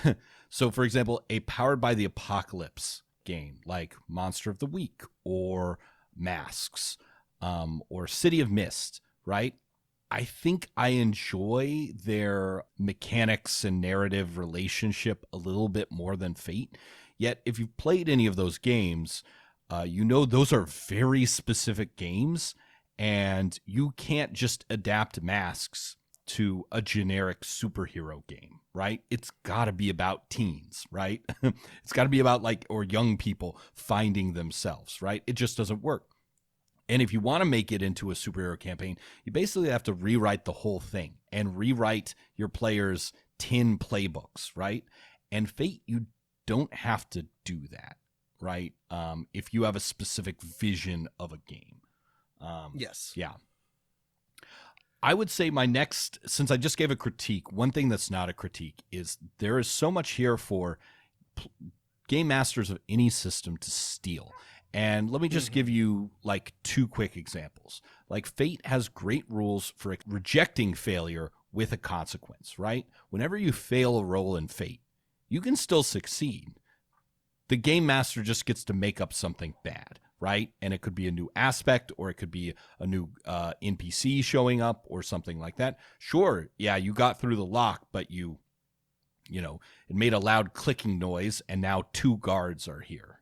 so for example, a Powered by the Apocalypse game like Monster of the Week or Masks or City of Mist, right? I think I enjoy their mechanics and narrative relationship a little bit more than Fate. Yet, if you've played any of those games, those are very specific games, and you can't just adapt Masks to a generic superhero game, right? It's got to be about teens, right? It's got to be about or young people finding themselves, right? It just doesn't work. And if you want to make it into a superhero campaign, you basically have to rewrite the whole thing and rewrite your players' 10 playbooks, right? And Fate, you don't have to do that, right? If you have a specific vision of a game. Yes. Yeah. I would say my next, since I just gave a critique, one thing that's not a critique is there is so much here for game masters of any system to steal. And let me just give you 2 quick examples. Fate has great rules for rejecting failure with a consequence, right? Whenever you fail a roll in Fate, you can still succeed. The game master just gets to make up something bad, right? And it could be a new aspect, or it could be a new NPC showing up or something like that. Sure, yeah, you got through the lock, but it made a loud clicking noise, and now 2 guards are here,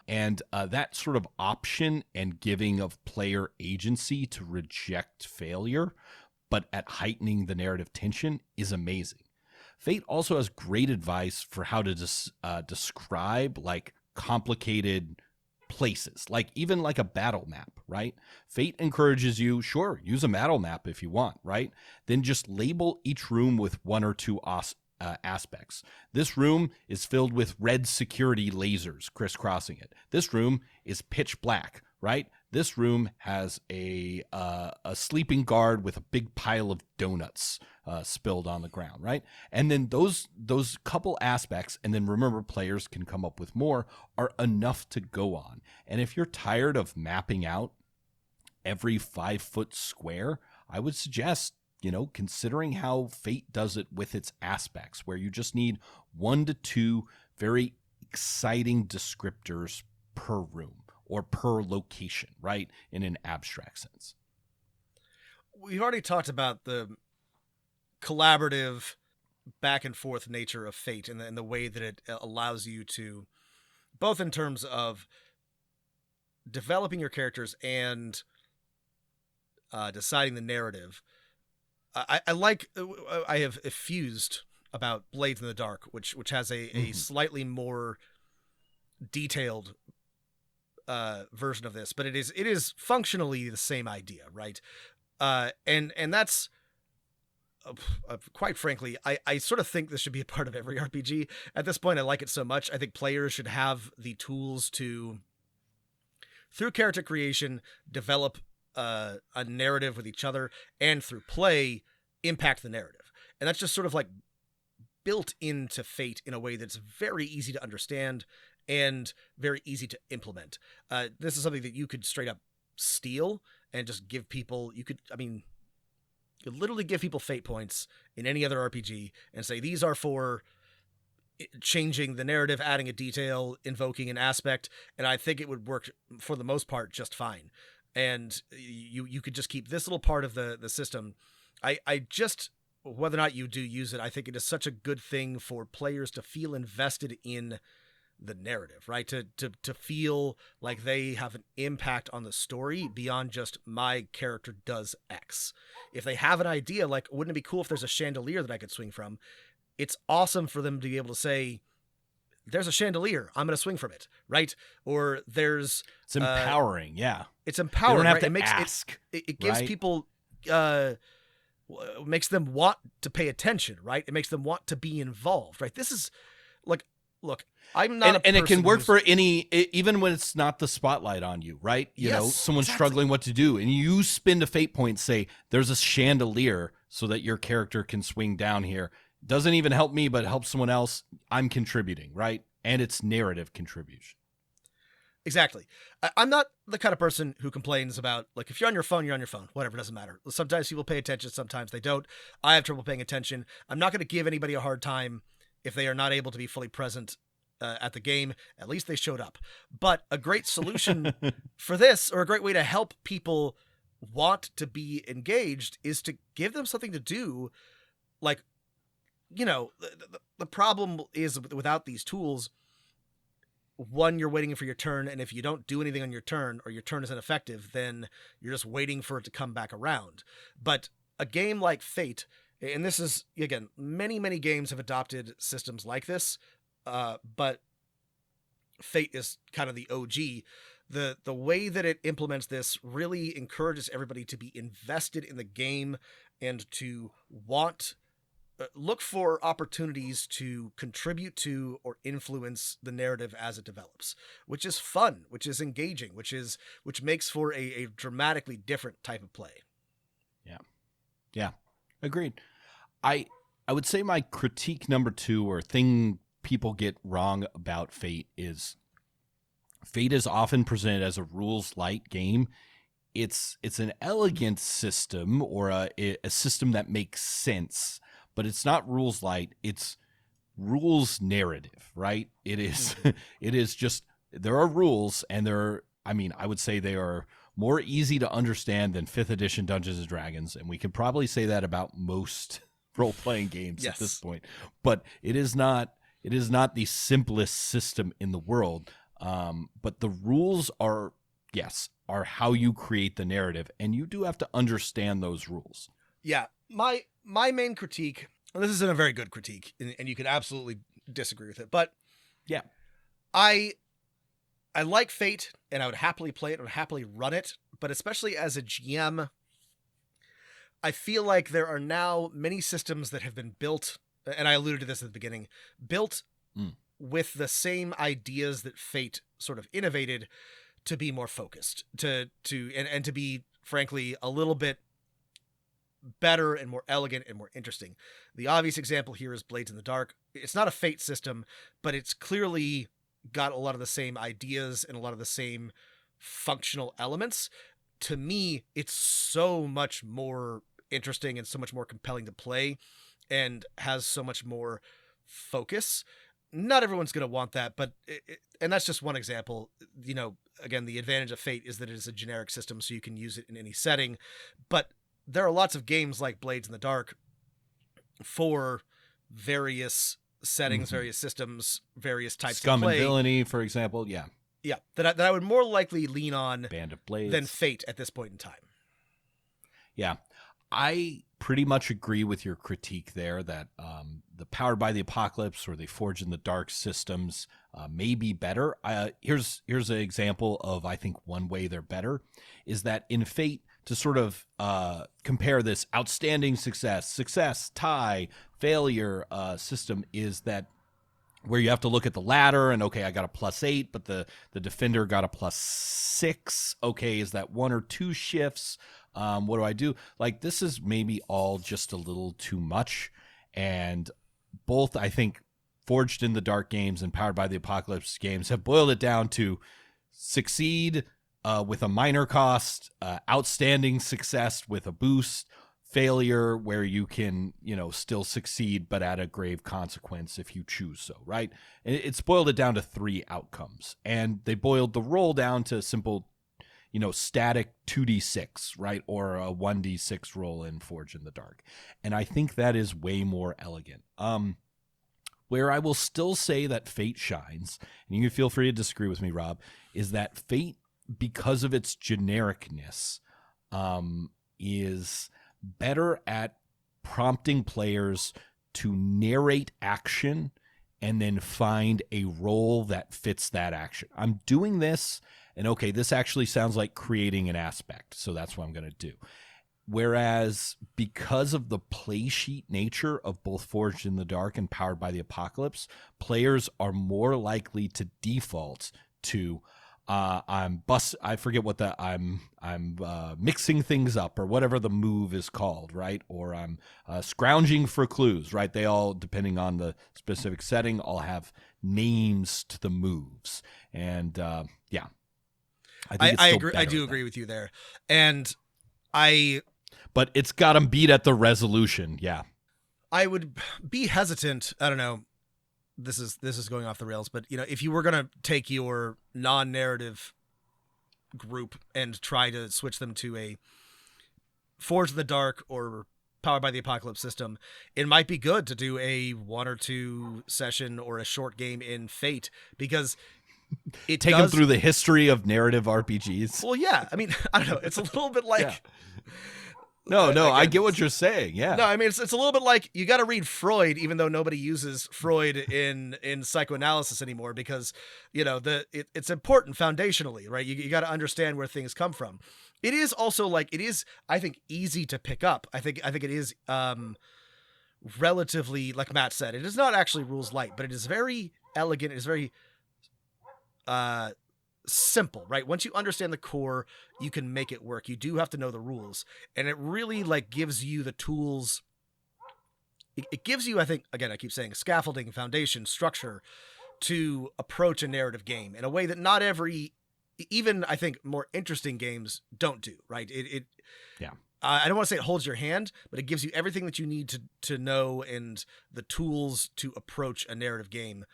And that sort of option and giving of player agency to reject failure, but at heightening the narrative tension, is amazing. Fate also has great advice for how to describe complicated places, even a battle map, right? Fate encourages you, sure, use a battle map if you want, right? Then just label each room with 1 or 2 aspects. This room is filled with red security lasers crisscrossing it. This room is pitch black, right? this room has a sleeping guard with a big pile of donuts spilled on the ground, right? And then those couple aspects, and then remember, players can come up with more, are enough to go on. And if you're tired of mapping out every 5-foot square, I would suggest, considering how Fate does it with its aspects, where you just need 1 to 2 very exciting descriptors per room or per location, right? In an abstract sense. We've already talked about the collaborative back and forth nature of Fate and the way that it allows you to, both in terms of developing your characters and deciding the narrative. I have effused about Blades in the Dark, which has a slightly more detailed version of this, but it is functionally the same idea, right? And that's quite frankly, I sort of think this should be a part of every RPG. At this point, I like it so much. I think players should have the tools to, through character creation, develop a narrative with each other, and through play, impact the narrative. And that's just sort of like built into Fate in a way that's very easy to understand and very easy to implement. This is something that you could straight up steal and just give people. You could literally give people fate points in any other RPG and say, these are for changing the narrative, adding a detail, invoking an aspect. And I think it would work for the most part just fine. And you could just keep this little part of the system. I just, whether or not you do use it, I think it is such a good thing for players to feel invested in the narrative, right? To feel like they have an impact on the story beyond just my character does X. If they have an idea, like, wouldn't it be cool if there's a chandelier that I could swing from? It's awesome for them to be able to say, there's a chandelier, I'm going to swing from it, right? Or there's... It's empowering, yeah. It's empowering, they don't have right? to ask. It gives right? people... makes them want to pay attention, right? It makes them want to be involved, right? This is, like, look, I'm not and it can work for any, even when it's not the spotlight on you, right? You know, someone's struggling what to do, and you spend a fate point, say, there's a chandelier so that your character can swing down here. Doesn't even help me, but helps someone else. I'm contributing, right? And it's narrative contribution. Exactly. I'm not the kind of person who complains about, like, if you're on your phone, you're on your phone. Whatever, doesn't matter. Sometimes people pay attention, sometimes they don't. I have trouble paying attention. I'm not going to give anybody a hard time if they are not able to be fully present at the game. At least they showed up. But a great solution for this, or a great way to help people want to be engaged, is to give them something to do. Like, you know, the problem is without these tools, one, you're waiting for your turn, and if you don't do anything on your turn, or your turn is ineffective, then you're just waiting for it to come back around. But a game like Fate, and this is, again, many games have adopted systems like this, but Fate is kind of the OG. The way that it implements this really encourages everybody to be invested in the game and to look for opportunities to contribute to or influence the narrative as it develops, which is fun, which is engaging, which makes for a dramatically different type of play. Yeah. Agreed. I would say my critique number 2, or thing people get wrong about Fate, is Fate is often presented as a rules light game. It's an elegant system, or a system that makes sense, but it's not rules light. It's rules narrative, right? It is, it is just, there are rules, and I would say they are more easy to understand than 5th edition Dungeons and Dragons. And we could probably say that about most role-playing games at this point, but it is not the simplest system in the world. But the rules are how you create the narrative, and you do have to understand those rules. Yeah. My main critique, and this isn't a very good critique, and you can absolutely disagree with it, but yeah, I like Fate, and I would happily play it, I would happily run it, but especially as a GM, I feel like there are now many systems that have been built, and I alluded to this at the beginning, built with the same ideas that Fate sort of innovated, to be more focused, and to be frankly a little bit better and more elegant and more interesting. The obvious example here is Blades in the Dark. It's not a Fate system, but it's clearly got a lot of the same ideas and a lot of the same functional elements. To me, it's so much more interesting and so much more compelling to play and has so much more focus. Not everyone's going to want that, but and that's just one example. You know, again, the advantage of Fate is that it is a generic system, so you can use it in any setting. But there are lots of games like Blades in the Dark for various settings, various systems, various types Scum of play. and Villainy, for example. Yeah. Yeah, that I would more likely lean on Band of Blades than Fate at this point in time. Yeah. I pretty much agree with your critique there that the Powered by the Apocalypse or the Forged in the Dark systems may be better. Here's an example of, I think, one way they're better is that in Fate, to sort of compare this outstanding success, tie, failure system, is that where you have to look at the ladder and, okay, I got a +8, but the defender got a +6. Okay, is that 1 or 2 shifts? What do I do? Like, this is maybe all just a little too much. And both, I think, Forged in the Dark games and Powered by the Apocalypse games have boiled it down to succeed with a minor cost, outstanding success with a boost, failure where you can, still succeed, but at a grave consequence if you choose so, right? It's boiled it down to 3 outcomes. And they boiled the roll down to simple, static 2d6, right? Or a 1d6 roll in Forge in the Dark. And I think that is way more elegant. Where I will still say that Fate shines, and you can feel free to disagree with me, Rob, is that Fate, because of its genericness, is better at prompting players to narrate action and then find a role that fits that action. I'm doing this, and okay, this actually sounds like creating an aspect, so that's what I'm going to do. Whereas because of the play sheet nature of both Forged in the Dark and Powered by the Apocalypse, players are more likely to default to I'm mixing things up, or whatever the move is called, right? Or I'm scrounging for clues, right? They all, depending on the specific setting, all have names to the moves. And yeah, I agree. I do agree with you there. And but it's got them beat at the resolution. Yeah. I would be hesitant. I don't know. This is going off the rails, but if you were going to take your non-narrative group and try to switch them to a Forged in the Dark or Powered by the Apocalypse system, it might be good to do a 1 or 2 session or a short game in Fate, because it take them through the history of narrative RPGs. Well, yeah. I mean, I don't know. It's a little bit like... Yeah. No, I get what you're saying. Yeah. No, I mean, it's a little bit like you got to read Freud, even though nobody uses Freud in psychoanalysis anymore, because, it's important foundationally, right? You got to understand where things come from. It is also I think, easy to pick up. I think it is relatively, like Matt said, it is not actually rules light, but it is very elegant. It is very simple, right? Once you understand the core, you can make it work. You do have to know the rules, and it really gives you the tools. It gives you, I think, again, I keep saying, scaffolding, foundation, structure to approach a narrative game in a way that not every, even I think more interesting games don't do, right? Yeah. I don't want to say it holds your hand, but it gives you everything that you need to know and the tools to approach a narrative game.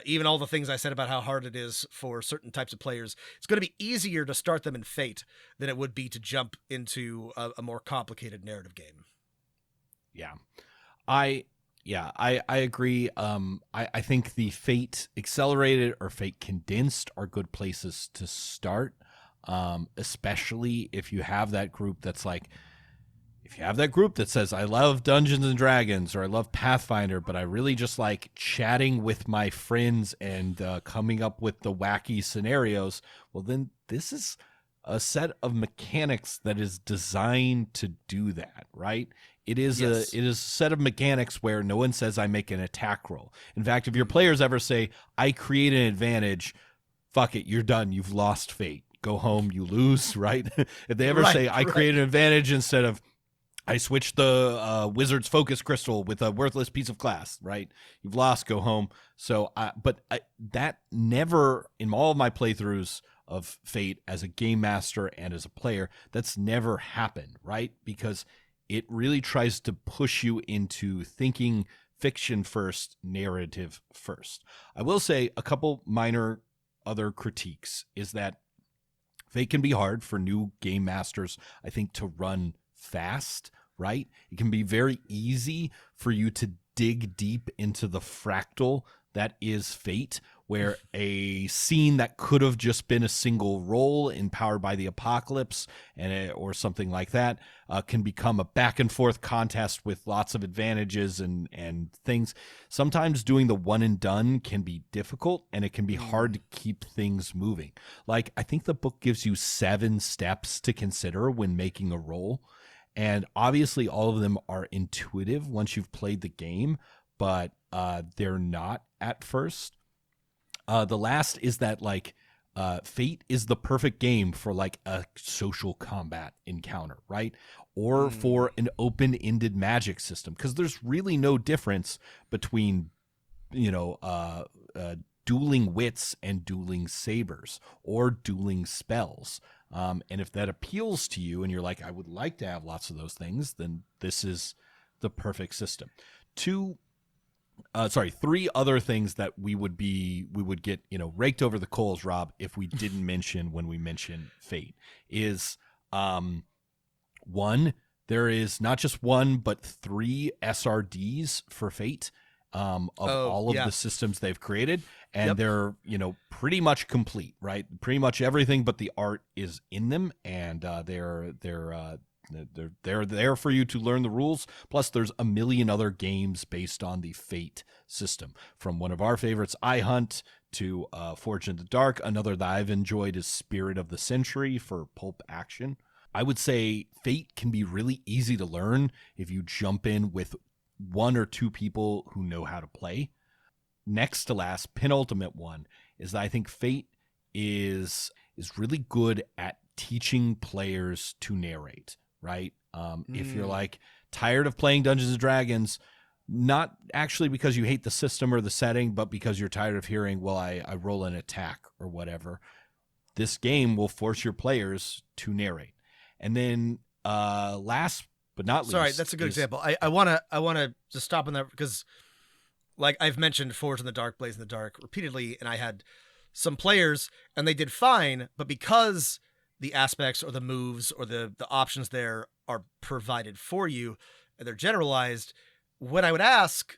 Even all the things I said about how hard it is for certain types of players, it's going to be easier to start them in Fate than it would be to jump into a more complicated narrative game. Yeah. I agree. I think the Fate Accelerated or Fate Condensed are good places to start, especially if you have that group that's like, if you have that group that says, I love Dungeons and Dragons or I love Pathfinder, but I really just like chatting with my friends and coming up with the wacky scenarios, well, then this is a set of mechanics that is designed to do that, right? It is Yes. a set of mechanics where no one says I make an attack roll. In fact, if your players ever say, I create an advantage fuck it, you're done. You've lost Fate. Go home, you lose, right? If they ever Right, say, I created an advantage instead of I switched the wizard's focus crystal with a worthless piece of glass, right? You've lost, go home. So, that never, in all of my playthroughs of Fate as a game master and as a player, that's never happened, right? Because it really tries to push you into thinking fiction first, narrative first. I will say a couple minor other critiques is that Fate can be hard for new game masters, I think, to run fast, right? It can be very easy for you to dig deep into the fractal that is Fate, where a scene that could have just been a single roll in Powered by the Apocalypse or something like that can become a back and forth contest with lots of advantages and things. Sometimes doing the one and done can be difficult, and it can be hard to keep things moving. Like, I think the book gives you 7 steps to consider when making a roll. And obviously all of them are intuitive once you've played the game, but they're not at first. The last is that, like, Fate is the perfect game for like a social combat encounter, right? Or for an open-ended magic system, because there's really no difference between, dueling wits and dueling sabers or dueling spells. And if that appeals to you and you're like, I would like to have lots of those things, then this is the perfect system. 3 other things that we would get, raked over the coals, Rob, if we didn't mention when we mention Fate is, 1, there is not just 1, but 3 SRDs for Fate. All of the systems they've created, and they're pretty much complete, right? Pretty much everything but the art is in them, and they're there for you to learn the rules. Plus, there's a million other games based on the Fate system, from one of our favorites, iHunt, to Forge in the Dark. Another that I've enjoyed is Spirit of the Century for pulp action. I would say Fate can be really easy to learn if you jump in with 1 or 2 people who know how to play. Next to last, penultimate one, is that I think Fate is really good at teaching players to narrate, right? If you're like tired of playing Dungeons and Dragons, not actually because you hate the system or the setting, but because you're tired of hearing, well, I roll an attack or whatever, this game will force your players to narrate. And then last but not least. Sorry, that's a good example. I wanna just stop on that, because like I've mentioned Forge in the Dark, Blaze in the Dark repeatedly, and I had some players and they did fine, but because the aspects or the moves or the options there are provided for you and they're generalized, when I would ask,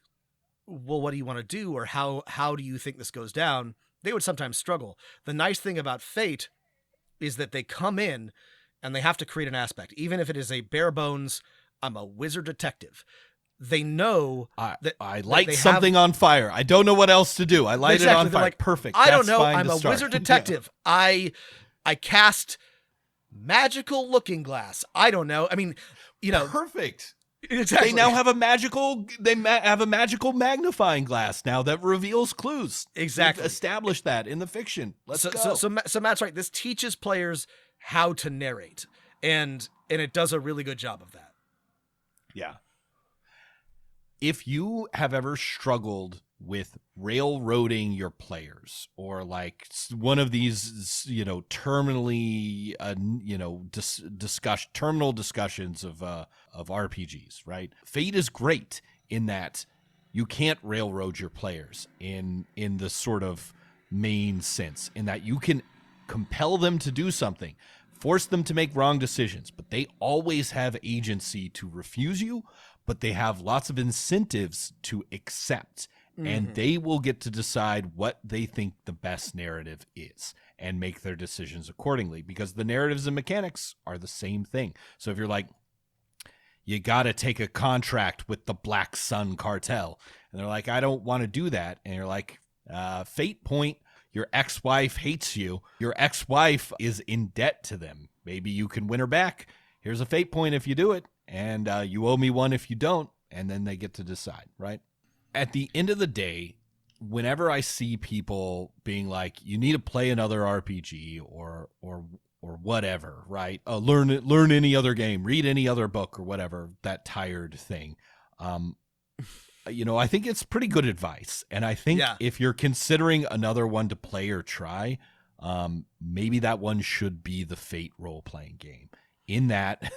well, what do you want to do, or how do you think this goes down, they would sometimes struggle. The nice thing about Fate is that they come in and they have to create an aspect, even if it is a bare bones, I'm a wizard detective. They know that I light something on fire. I don't know what else to do. I light it on fire. Like, perfect. I don't know. I'm a wizard detective. Yeah. I cast magical looking glass. I don't know. I mean, perfect. Exactly. They now have a magical magnifying glass now that reveals clues. Exactly. We've established that in the fiction. Let's go. So Matt's right. This teaches players how to narrate, and it does a really good job of that. Yeah. If you have ever struggled with railroading your players, or like one of these, terminally, terminal discussions of RPGs, right? Fate is great in that you can't railroad your players in the sort of main sense, in that you can compel them to do something, force them to make wrong decisions, but they always have agency to refuse you, but they have lots of incentives to accept, and they will get to decide what they think the best narrative is and make their decisions accordingly, because the narratives and mechanics are the same thing. So if you're like, you got to take a contract with the Black Sun Cartel, and they're like, I don't want to do that, and you're like, fate point, your ex-wife hates you. Your ex-wife is in debt to them. Maybe you can win her back. Here's a fate point if you do it, and you owe me one if you don't, and then they get to decide, right? At the end of the day, whenever I see people being like, you need to play another RPG or whatever, right? Learn any other game, read any other book or whatever, that tired thing. I think it's pretty good advice. And I think if you're considering another one to play or try, maybe that one should be the Fate role-playing game. In that,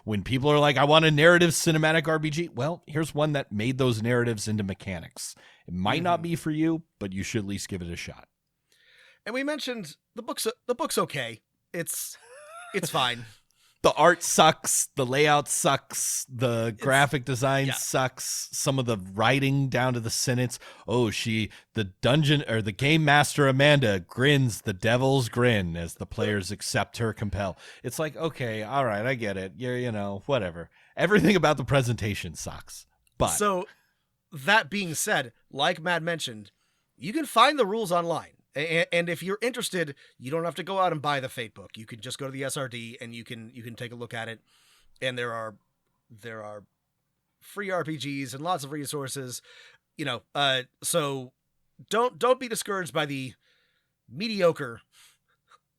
when people are like, I want a narrative cinematic RPG, well, here's one that made those narratives into mechanics. It might not be for you, but you should at least give it a shot. And we mentioned the book's okay. It's fine. The art sucks. The layout sucks. The graphic design sucks. Some of the writing down to the sentence. The game master Amanda grins the devil's grin as the players accept her compel. It's like, okay, all right, I get it. You're, whatever. Everything about the presentation sucks. But so that being said, like Matt mentioned, you can find the rules online. And if you're interested, you don't have to go out and buy the Fate book. You can just go to the SRD and you can take a look at it. And there are free RPGs and lots of resources, so don't be discouraged by the mediocre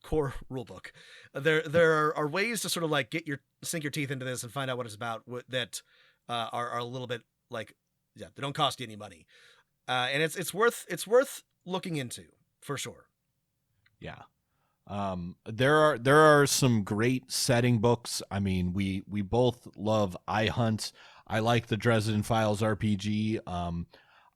core rulebook. There are ways to sort of like sink your teeth into this and find out what it's about that are a little bit like, they don't cost you any money. And it's worth looking into. For sure. Yeah. There are some great setting books. I mean, we both love iHunt. I like the Dresden Files RPG.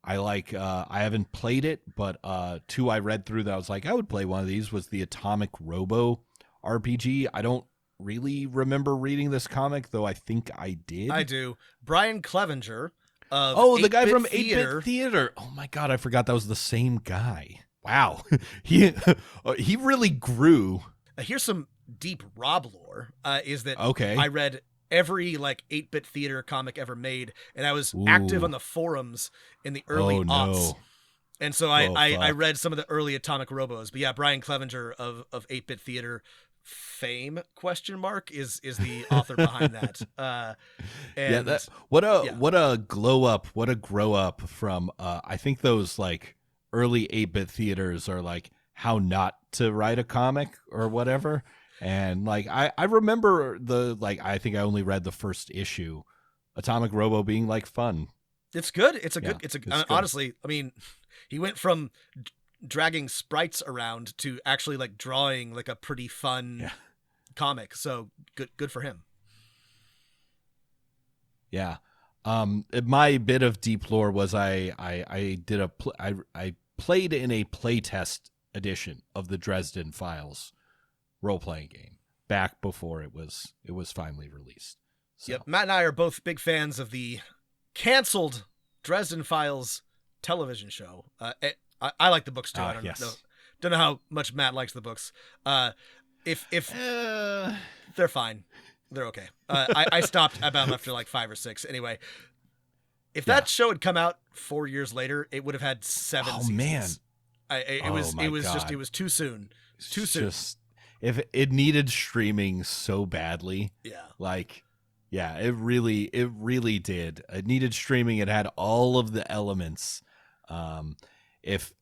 I haven't played it, but two I read through that I was like, I would play one of these was the Atomic Robo RPG. I don't really remember reading this comic, though I think I did. I do. Brian Clevenger of the guy from 8-Bit 8-Bit Theater. Oh my God, I forgot that was the same guy. Wow. He really grew. Here's some deep Rob lore, is that okay. I read every 8-Bit Theater comic ever made, and I was active on the forums in the early aughts. And so I read some of the early Atomic Robos. But yeah, Brian Clevenger of 8-Bit Theater fame ? Is the author behind that. What a glow up, what a grow up from I think those early 8-Bit theaters are like how not to write a comic or whatever. And I remember I think I only read the first issue, Atomic Robo being fun. It's good. Honestly, I mean, he went from dragging sprites around to actually drawing a pretty fun comic. So good for him. Yeah. My bit of deep lore was I played in a playtest edition of the Dresden Files role-playing game back before it was finally released. So. Yep, Matt and I are both big fans of the canceled Dresden Files television show. I like the books too. I don't know how much Matt likes the books. If they're fine. They're okay. I stopped about after 5 or 6. Anyway, if that show had come out 4 years later, it would have had 7 seasons. Man. It was too soon. Too soon. If it needed streaming so badly. Yeah. It really did. It needed streaming. It had all of the elements. If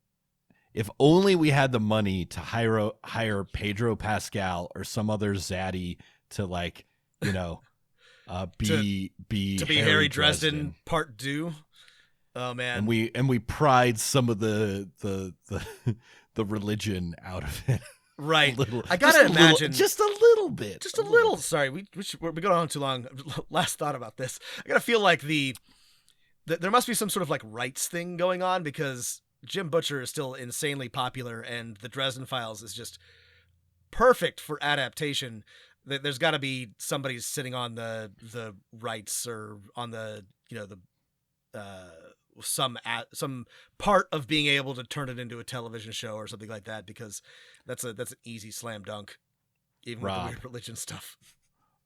only we had the money to hire Pedro Pascal or some other zaddy to be Harry Dresden Part 2. Oh man. And we pried some of the religion out of it. Right. I gotta imagine just a little bit. Just a little. Sorry, we're going on too long. Last thought about this. I gotta feel like there must be some sort of rights thing going on, because Jim Butcher is still insanely popular, and the Dresden Files is just perfect for adaptation. There's got to be somebody sitting on the rights or on the some part of being able to turn it into a television show or something like that, because that's an easy slam dunk, even with the weird religion stuff.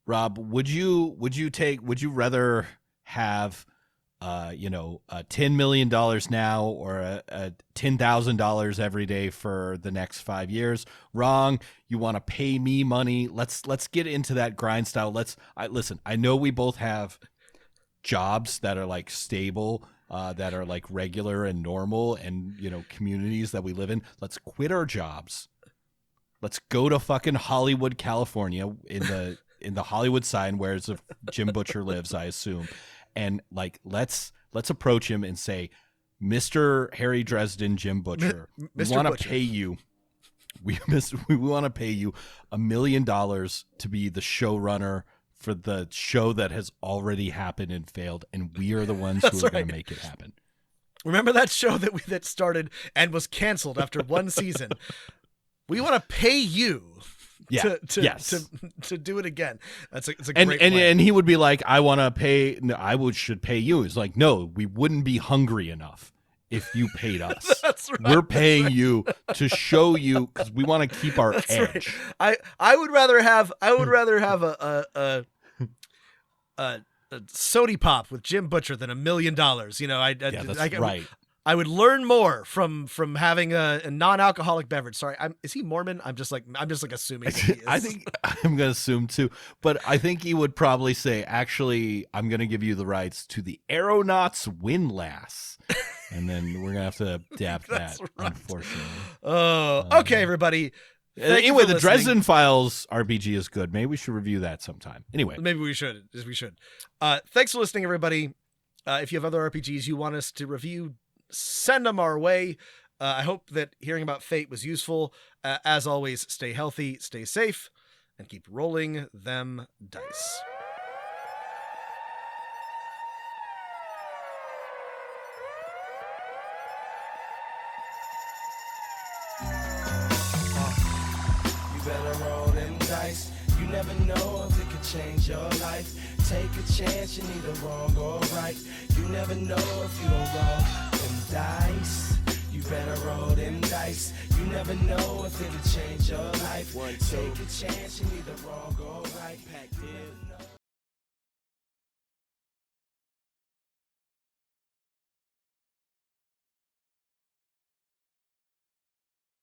Rob, would you rather have $10 million now or $10,000 every day for the next 5 years? Wrong. You want to pay me money. Let's get into that grind style. Listen, I know we both have jobs that are stable that are like regular and normal and, you know, communities that we live in. Let's quit our jobs. Let's go to fucking Hollywood, California, in the Hollywood sign where Jim Butcher lives, I assume. And like, let's approach him and say, Mr. Harry Dresden, Jim Butcher, we want to pay you. We want to pay you $1 million to be the showrunner for the show that has already happened and failed, and we are the ones who are going to make it happen. Remember that show that started and was canceled after one season? We want to pay you to do it again. It's a great plan. And he would be like, should pay you. It's like, no, we wouldn't be hungry enough if you paid us. That's right. We're paying you to show you because we want to keep our edge. Right. I would rather have a Sody Pop with Jim Butcher than $1 million. You know, that's right. I would learn more from having a non-alcoholic beverage. Sorry, is he Mormon? I'm just like assuming that he is. I think I'm gonna assume too, but I think he would probably say, actually, I'm gonna give you the rights to the Aeronauts Windlass, and then we're gonna have to adapt that, right. Unfortunately. Oh, okay, everybody. Anyway, the Dresden Files RPG is good. Maybe we should review that sometime. Anyway, maybe we should. Thanks for listening, everybody. If you have other RPGs you want us to review, send them our way. I hope that hearing about Fate was useful. As always, stay healthy, stay safe, and keep rolling them dice. You better roll them dice. You never know if it could change your life. Take a chance, you're neither wrong or right. You never know if you don't roll them dice. You better roll them dice. You never know if it could change your life. Take a chance, you're neither wrong or right.